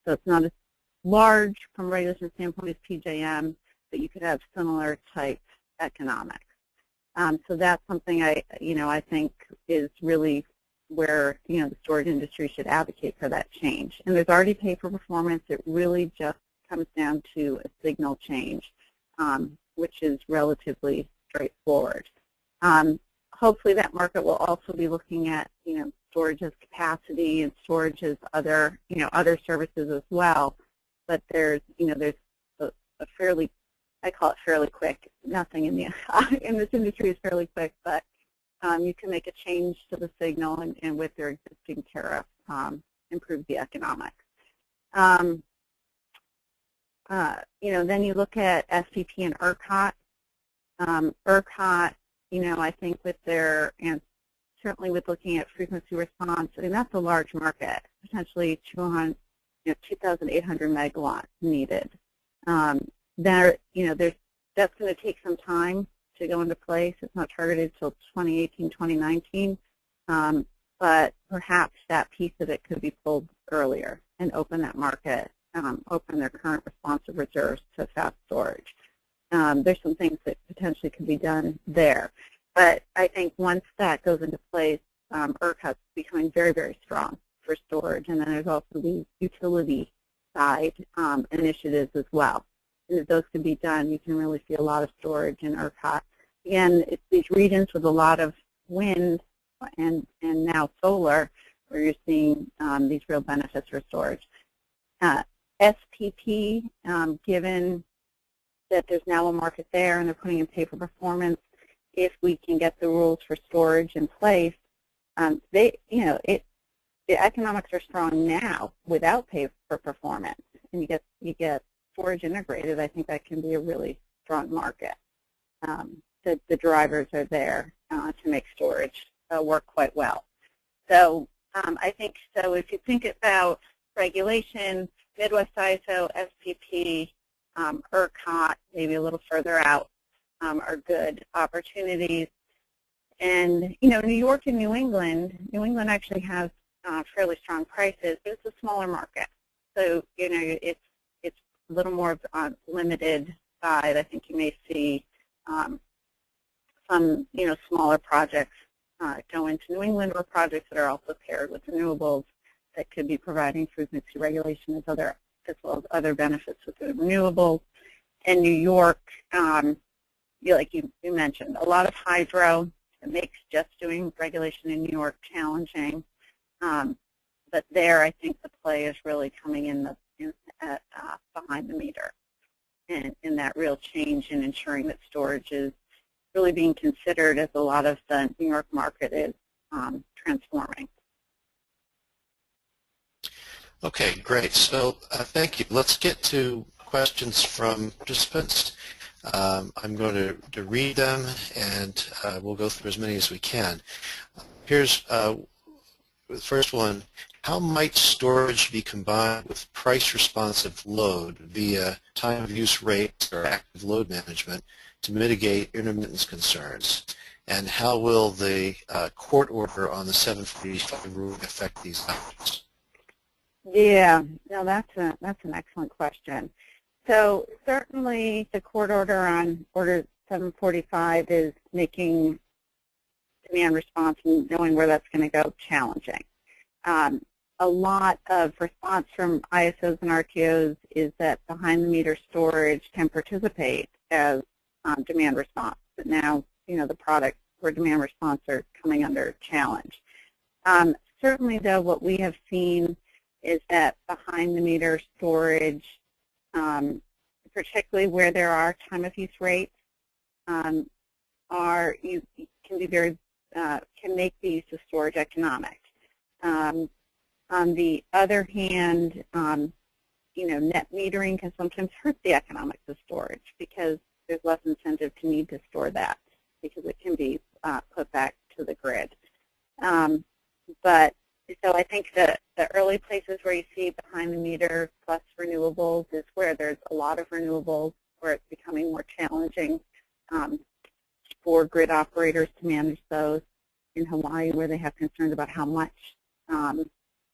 So it's not as large from a regulation standpoint as PJM, but you could have similar type economics. So that's something I think is really where the storage industry should advocate for that change. And there's already pay for performance. It really just comes down to a signal change, which is relatively straightforward. Hopefully that market will also be looking at storage as capacity and storage as other services as well. But there's a fairly, I call it fairly quick. Nothing in this industry is fairly quick, but you can make a change to the signal and with their existing tariff improve the economics. Then you look at SPP and ERCOT. ERCOT, I think with their, and certainly with looking at frequency response, that's a large market, potentially 2,800 megawatts needed. That's going to take some time to go into place. It's not targeted until 2018, 2019, but perhaps that piece of it could be pulled earlier and open that market, open their current responsive reserves to fast storage. There's some things that potentially could be done there. But I think once that goes into place, ERCOT's becoming very, very strong for storage. And then there's also the utility side initiatives as well. And if those can be done, you can really see a lot of storage in ERCOT. Again, it's these regions with a lot of wind and now solar where you're seeing these real benefits for storage. SPP, given that there's now a market there and they're putting in pay for performance, if we can get the rules for storage in place, the economics are strong now without pay for performance, and you get storage integrated. I think that can be a really strong market. The drivers are there to make storage work quite well. So I think so. If you think about regulation, Midwest ISO, SPP, ERCOT, maybe a little further out, are good opportunities. And New York and New England actually has fairly strong prices, but it's a smaller market. So it's a little more limited side. I think you may see some smaller projects go into New England, or projects that are also paired with renewables that could be providing frequency regulation as well as other benefits with the renewables. In New York, like you mentioned, a lot of hydro. It makes just doing regulation in New York challenging. But there, I think the play is really coming in behind the meter, and in that real change in ensuring that storage is really being considered as a lot of the New York market is transforming. Okay, great. So thank you. Let's get to questions from participants. I'm going to read them, and we'll go through as many as we can. Here's the first one. How might storage be combined with price-responsive load via time-of-use rates or active load management to mitigate intermittence concerns? And how will the court order on the 745 rule affect these efforts? Yeah, no, that's an excellent question. So certainly the court order on Order 745 is making demand response and knowing where that's going to go, challenging. A lot of response from ISOs and RTOs is that behind-the-meter storage can participate as demand response, but now, the products for demand response are coming under challenge. Certainly, though, what we have seen is that behind-the-meter storage, particularly where there are time-of-use rates, can make the use of storage economic. On the other hand, net metering can sometimes hurt the economics of storage because there's less incentive to need to store that because it can be put back to the grid. But so I think the early places where you see behind the meter plus renewables is where there's a lot of renewables, where it's becoming more challenging for grid operators to manage those. In Hawaii, where they have concerns about how much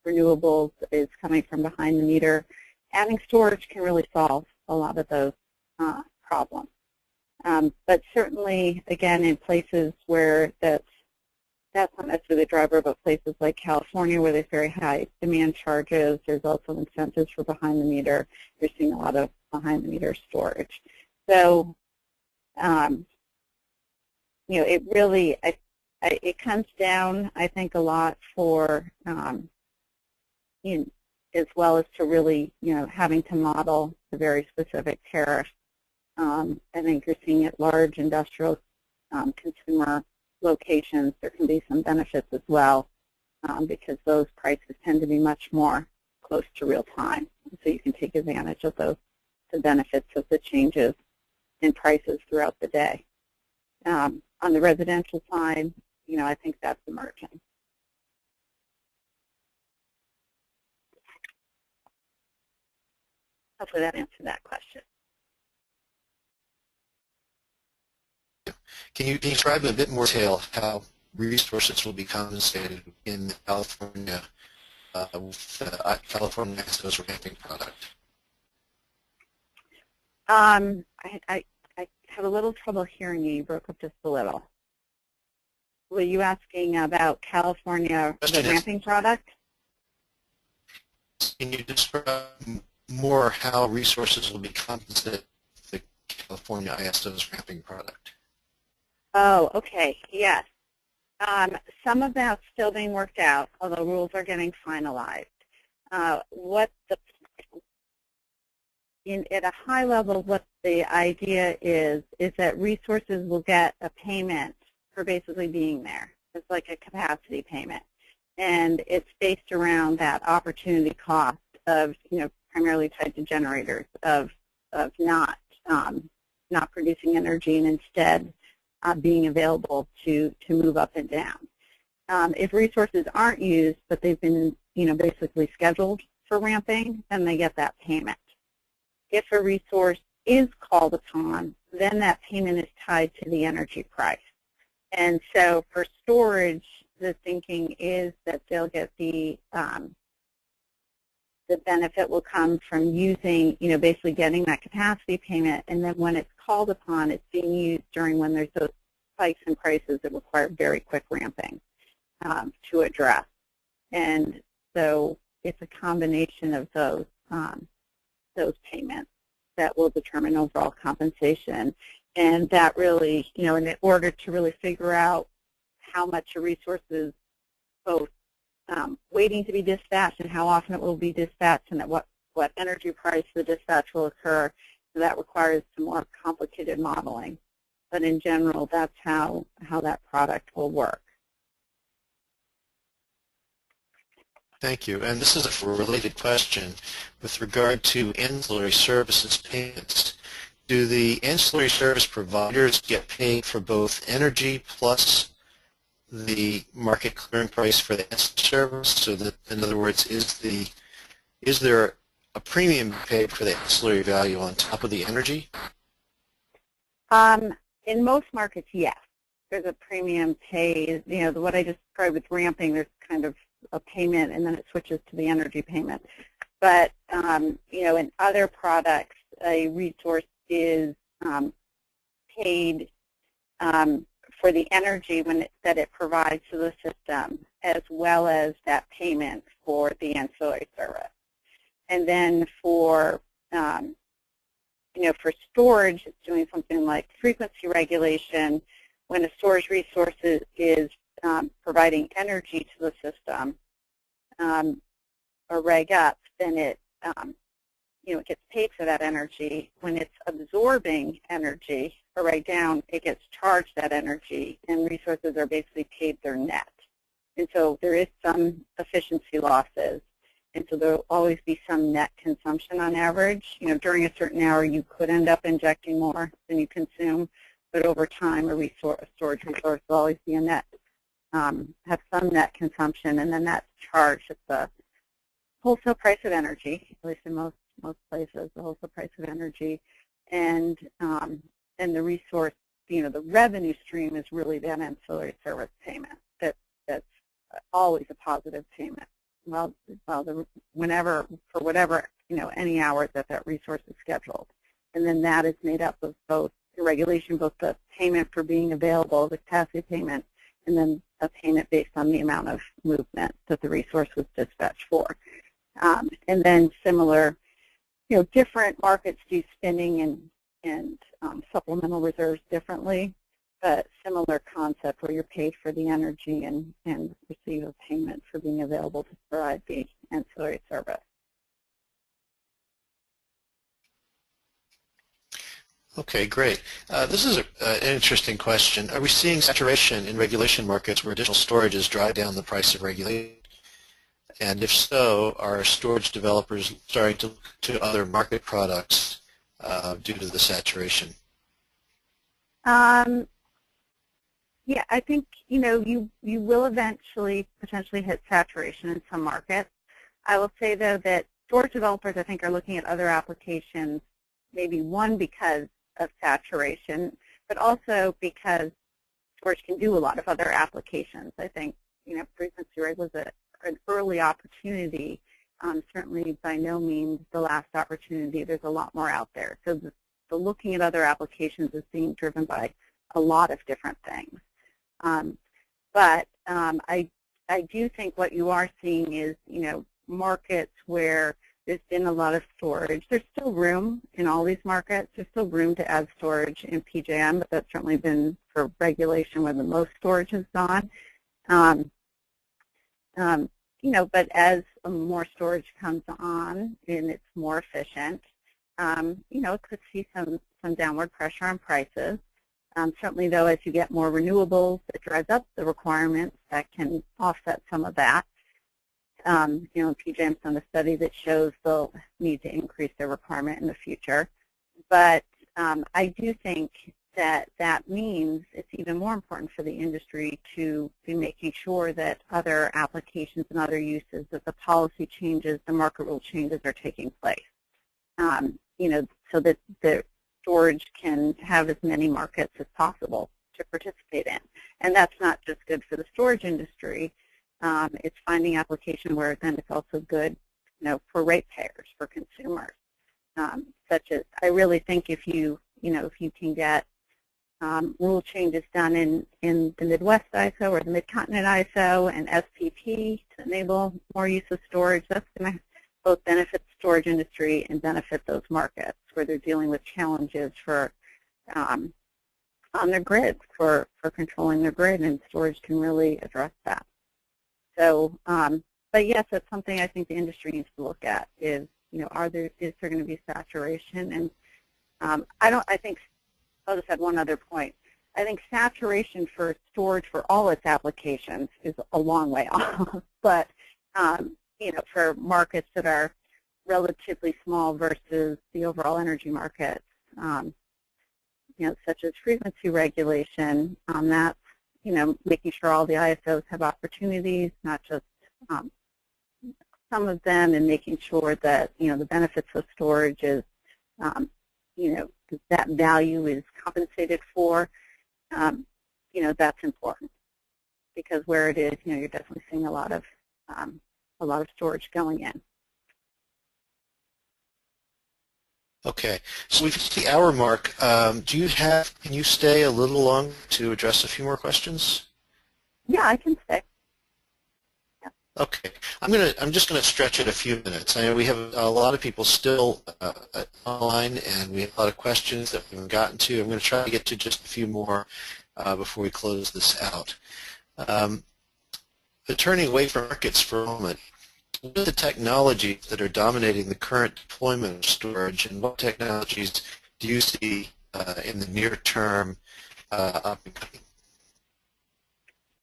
renewables is coming from behind the meter, adding storage can really solve a lot of those problems. But certainly, again, in places where that's not necessarily the driver, but places like California where there's very high demand charges, there's also incentives for behind the meter. You're seeing a lot of behind the meter storage. So, it really, it comes down, I think, a lot for, as well as to really, having to model the very specific tariff. I think you're seeing at large industrial consumer locations, there can be some benefits as well because those prices tend to be much more close to real time. So you can take advantage of the benefits of the changes in prices throughout the day. On the residential side, I think that's emerging. Hopefully that answered that question. Can you describe in a bit more detail how resources will be compensated in California with California ISO's ramping product? I have a little trouble hearing you. You broke up just a little. Were you asking about California ramping product? Can you describe more how resources will be compensated for the California ISO's ramping product? Oh, okay, yes. Some of that's still being worked out, although rules are getting finalized. At a high level, what the idea is that resources will get a payment for basically being there. It's like a capacity payment. And it's based around that opportunity cost of, primarily tied to generators, of not producing energy and instead being available to move up and down. If resources aren't used, but they've been, basically scheduled for ramping, then they get that payment. If a resource is called upon, then that payment is tied to the energy price. And so for storage, the thinking is that they'll get the benefit will come from using, basically getting that capacity payment, and then when it's called upon, it's being used during when there's those spikes in prices that require very quick ramping to address. And so it's a combination of those payments that will determine overall compensation. And that really, in order to really figure out how much a resource is both waiting to be dispatched and how often it will be dispatched and at what energy price the dispatch will occur, so that requires some more complicated modeling. But in general, that's how that product will work. Thank you. And this is a related question with regard to ancillary services payments. Do the ancillary service providers get paid for both energy plus the market clearing price for the service? So that, in other words, is there a premium paid for the ancillary value on top of the energy? In most markets, yes. There's a premium paid. What I just described with ramping, there's kind of a payment, and then it switches to the energy payment. But in other products, a resource is paid for for the energy that it provides to the system, as well as that payment for the ancillary service. And then for for storage, it's doing something like frequency regulation. When a storage resource is providing energy to the system, or reg up, then it it gets paid for that energy. When it's absorbing energy, or reg down, it gets charged that energy, and resources are basically paid their net. And so there is some efficiency losses, and so there will always be some net consumption on average. During a certain hour, you could end up injecting more than you consume, but over time, a storage resource will always be a net, have some net consumption, and then that's charged at the wholesale price of energy, at least in most places, the wholesale price of energy, and the resource, the revenue stream is really that ancillary service payment. That's always a positive payment. Whenever, for whatever, any hours that resource is scheduled. And then that is made up of both the regulation, both the payment for being available, the capacity payment, and then a payment based on the amount of movement that the resource was dispatched for. And then similar, different markets do spinning and supplemental reserves differently, but similar concept where you're paid for the energy and receive a payment for being available to provide the ancillary service. Okay, great. This is an interesting question. Are we seeing saturation in regulation markets where additional storages drive down the price of regulation? And if so, are storage developers starting to look to other market products due to the saturation? Yeah, I think you will eventually potentially hit saturation in some markets. I will say though that storage developers, I think, are looking at other applications. Maybe one because of saturation, but also because storage can do a lot of other applications. I think frequency reg was an early opportunity, certainly by no means the last opportunity. There's a lot more out there. So the looking at other applications is being driven by a lot of different things. But I do think what you are seeing is, markets where there's been a lot of storage. There's still room in all these markets. There's still room to add storage in PJM, but that's certainly been for regulation where the most storage has gone. But as more storage comes on and it's more efficient, it could see some downward pressure on prices. Certainly, though, as you get more renewables, it drives up the requirements that can offset some of that. PJM's done a study that shows they'll need to increase their requirement in the future. But I do think that means it's even more important for the industry to be making sure that other applications and other uses, that the policy changes, the market rule changes are taking place. So that the storage can have as many markets as possible to participate in. And that's not just good for the storage industry. It's finding application where then it's also good, for ratepayers, for consumers. Such as, I really think if you can get rule changes done in the Midwest ISO or the Mid-Continent ISO and SPP to enable more use of storage, that's going to both benefit the storage industry and benefit those markets where they're dealing with challenges for on their grids, for controlling their grid, and storage can really address that. So, but yes, that's something I think the industry needs to look at is, is there going to be saturation? And I think, I'll just add one other point. I think saturation for storage for all its applications is a long way off. But, for markets that are relatively small versus the overall energy markets, such as frequency regulation, that's, making sure all the ISOs have opportunities, not just some of them, and making sure that, the benefits of storage is, that value is compensated for, that's important. Because where it is, you're definitely seeing a lot of storage going in. Okay, so we've hit the hour mark. Can you stay a little long to address a few more questions? Yeah, I can stay. Yeah. Okay, I'm just gonna stretch it a few minutes. I know we have a lot of people still online, and we have a lot of questions that we haven't gotten to. I'm going to try to get to just a few more before we close this out. But turning away from markets for a moment, what are the technologies that are dominating the current deployment of storage, and what technologies do you see in the near term up and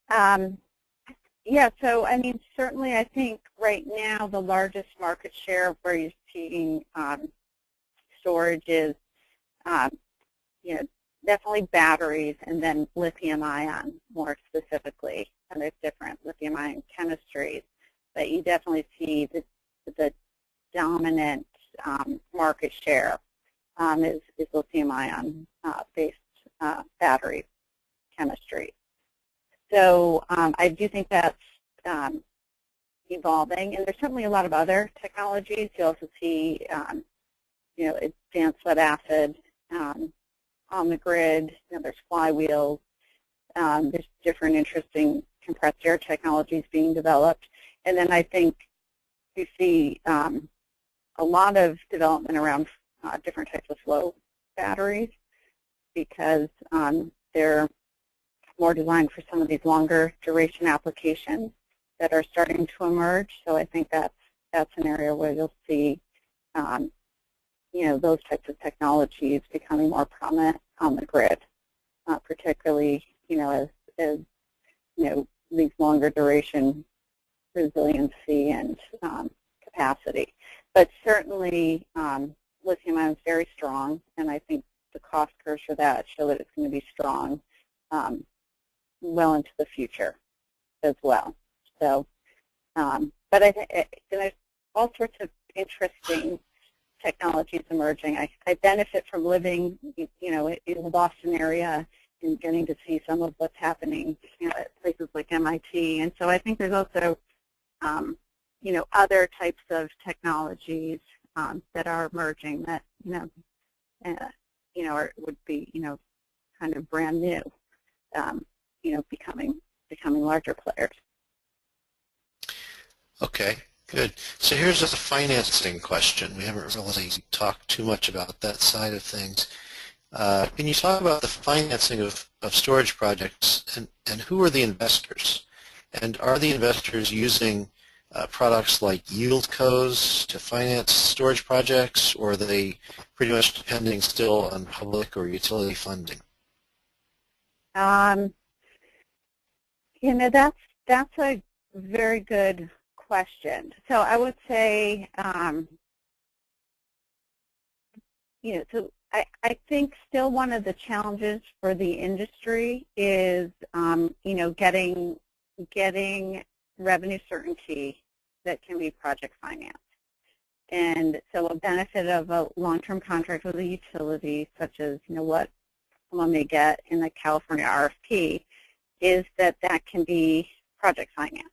coming? Yeah, so I mean, certainly I think right now the largest market share where you're seeing storage is, definitely batteries, and then lithium-ion more specifically. And there's different lithium-ion chemistries, but you definitely see the dominant market share is lithium-ion based battery chemistry. So I do think that's evolving, and there's certainly a lot of other technologies. You also see, advanced lead acid on the grid. There's flywheels. There's different interesting compressed air technologies being developed, and then I think you see a lot of development around different types of flow batteries because they're more designed for some of these longer duration applications that are starting to emerge. So I think that's an area where you'll see, those types of technologies becoming more prominent on the grid, particularly, as these longer duration resiliency and capacity. But certainly, lithium-ion is very strong, and I think the cost curves for that show that it's going to be strong well into the future as well. So, but I think there's all sorts of interesting technologies emerging. I benefit from living, in the Boston area and getting to see some of what's happening, at places like MIT. And so I think there's also, other types of technologies that are emerging that, would be, kind of brand new. Becoming larger players. Okay, good. So here's just a financing question. We haven't really talked too much about that side of things. Can you talk about the financing of storage projects, and who are the investors? And are the investors using products like yieldcos to finance storage projects, or are they pretty much depending still on public or utility funding? That's a very good question. So I would say, so I think still one of the challenges for the industry is, getting revenue certainty that can be project financed. And so a benefit of a long-term contract with a utility, such as, what someone may get in the California RFP, is that can be project finance.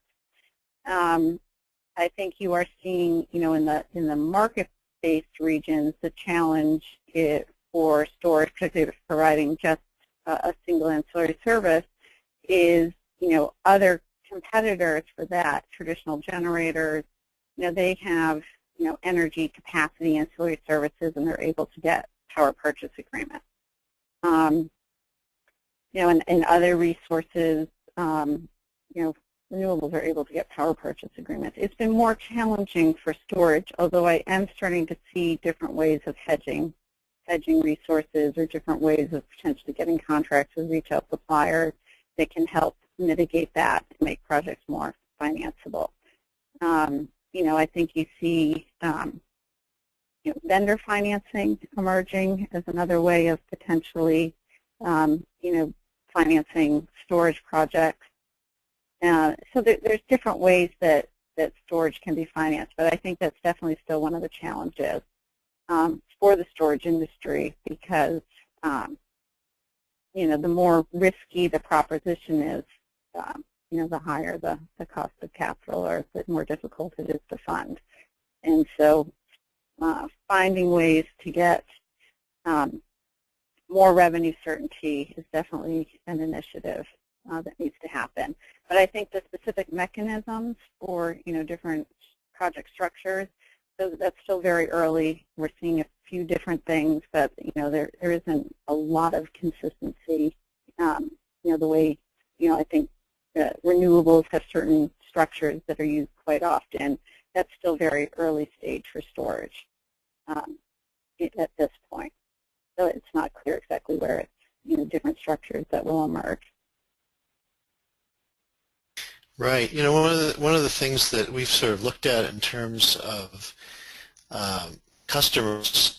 I think you are seeing, in the market-based regions, the challenge for storage, particularly providing just a single ancillary service, is, other competitors for that, traditional generators, they have, energy capacity ancillary services, and they're able to get power purchase agreements. And other resources, renewables are able to get power purchase agreements. It's been more challenging for storage, although I am starting to see different ways of hedging resources, or different ways of potentially getting contracts with retail suppliers that can help mitigate that and make projects more financeable. I think you see vendor financing emerging as another way of potentially, financing storage projects. So there's different ways that storage can be financed, but I think that's definitely still one of the challenges for the storage industry, because the more risky the proposition is, the higher the cost of capital, or the more difficult it is to fund. And so finding ways to get more revenue certainty is definitely an initiative that needs to happen. But I think the specific mechanisms for different project structures, so that's still very early. We're seeing a few different things, but there isn't a lot of consistency. The way I think renewables have certain structures that are used quite often. That's still very early stage for storage at this point. So it's not clear exactly where it's different structures that will emerge. Right. One of the things that we've sort of looked at in terms of customers,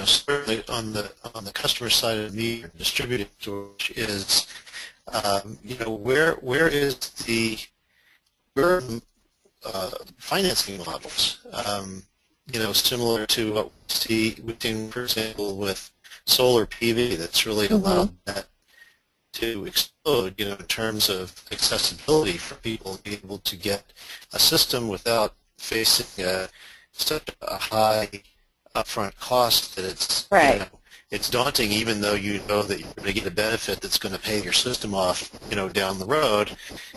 certainly on the customer side of the distributed storage is, where are the financing models? Similar to what we've seen, for example, with solar PV, that's really allowed that to explode, in terms of accessibility for people to be able to get a system without facing such a high upfront cost that it's right. It's daunting, even though you know that you're going to get a benefit that's going to pay your system off, down the road.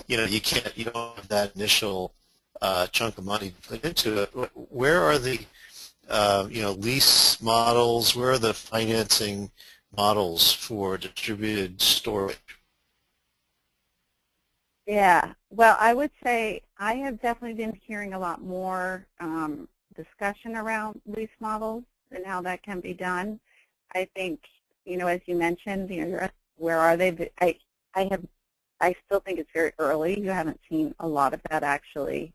You don't have that initial chunk of money to put into it. Where are the lease models? Where are the financing models for distributed storage? Yeah, well, I would say I have definitely been hearing a lot more discussion around lease models and how that can be done. I think, as you mentioned, where are they? I still think it's very early. You haven't seen a lot of that actually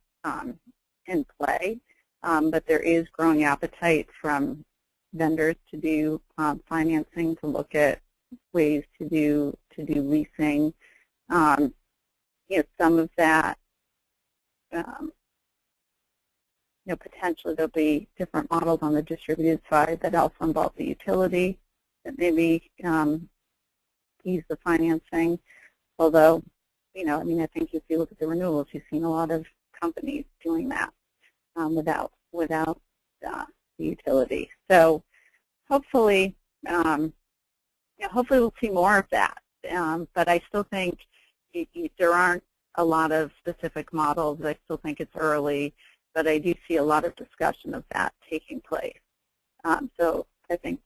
in play, but there is growing appetite from vendors to do financing, to look at ways to do leasing. Some of that, potentially there'll be different models on the distributed side that also involve the utility that maybe ease the financing. Although, I think if you look at the renewables, you've seen a lot of companies doing that without the utility. So hopefully, hopefully we'll see more of that. But I still think there aren't a lot of specific models. I still think it's early, but I do see a lot of discussion of that taking place. So I think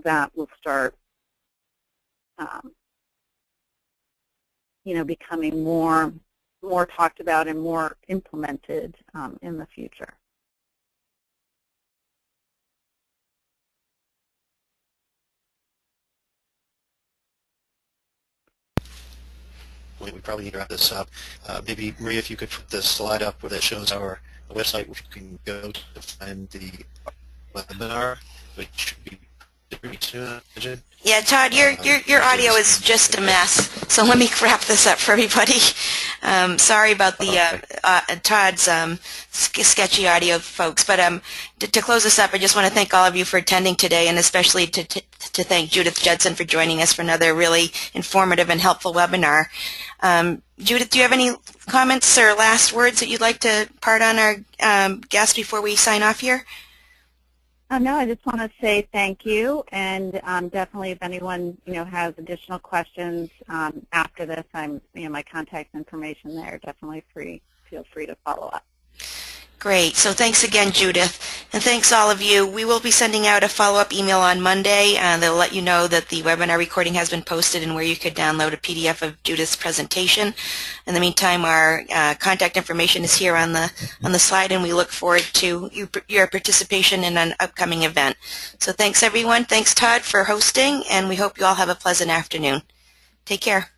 that will start, becoming more talked about and more implemented in the future. We probably need to wrap this up. Maybe, Maria, if you could put this slide up where that shows our website, which you can go to find the webinar, which should be pretty soon. Yeah, Todd, your audio is just a mess, so let me wrap this up for everybody. Sorry about the Todd's sketchy audio, folks. But to close this up, I just want to thank all of you for attending today, and especially to thank Judith Jetson for joining us for another really informative and helpful webinar. Judith, do you have any comments or last words that you'd like to part on our guests before we sign off here? No, I just want to say thank you, and definitely if anyone has additional questions after this, my contact information there. Definitely feel free to follow up. Great. So thanks again, Judith, and thanks all of you. We will be sending out a follow-up email on Monday, and they'll let you know that the webinar recording has been posted and where you could download a PDF of Judith's presentation. In the meantime, our contact information is here on the slide, and we look forward to your participation in an upcoming event. So thanks, everyone. Thanks, Todd, for hosting, and we hope you all have a pleasant afternoon. Take care.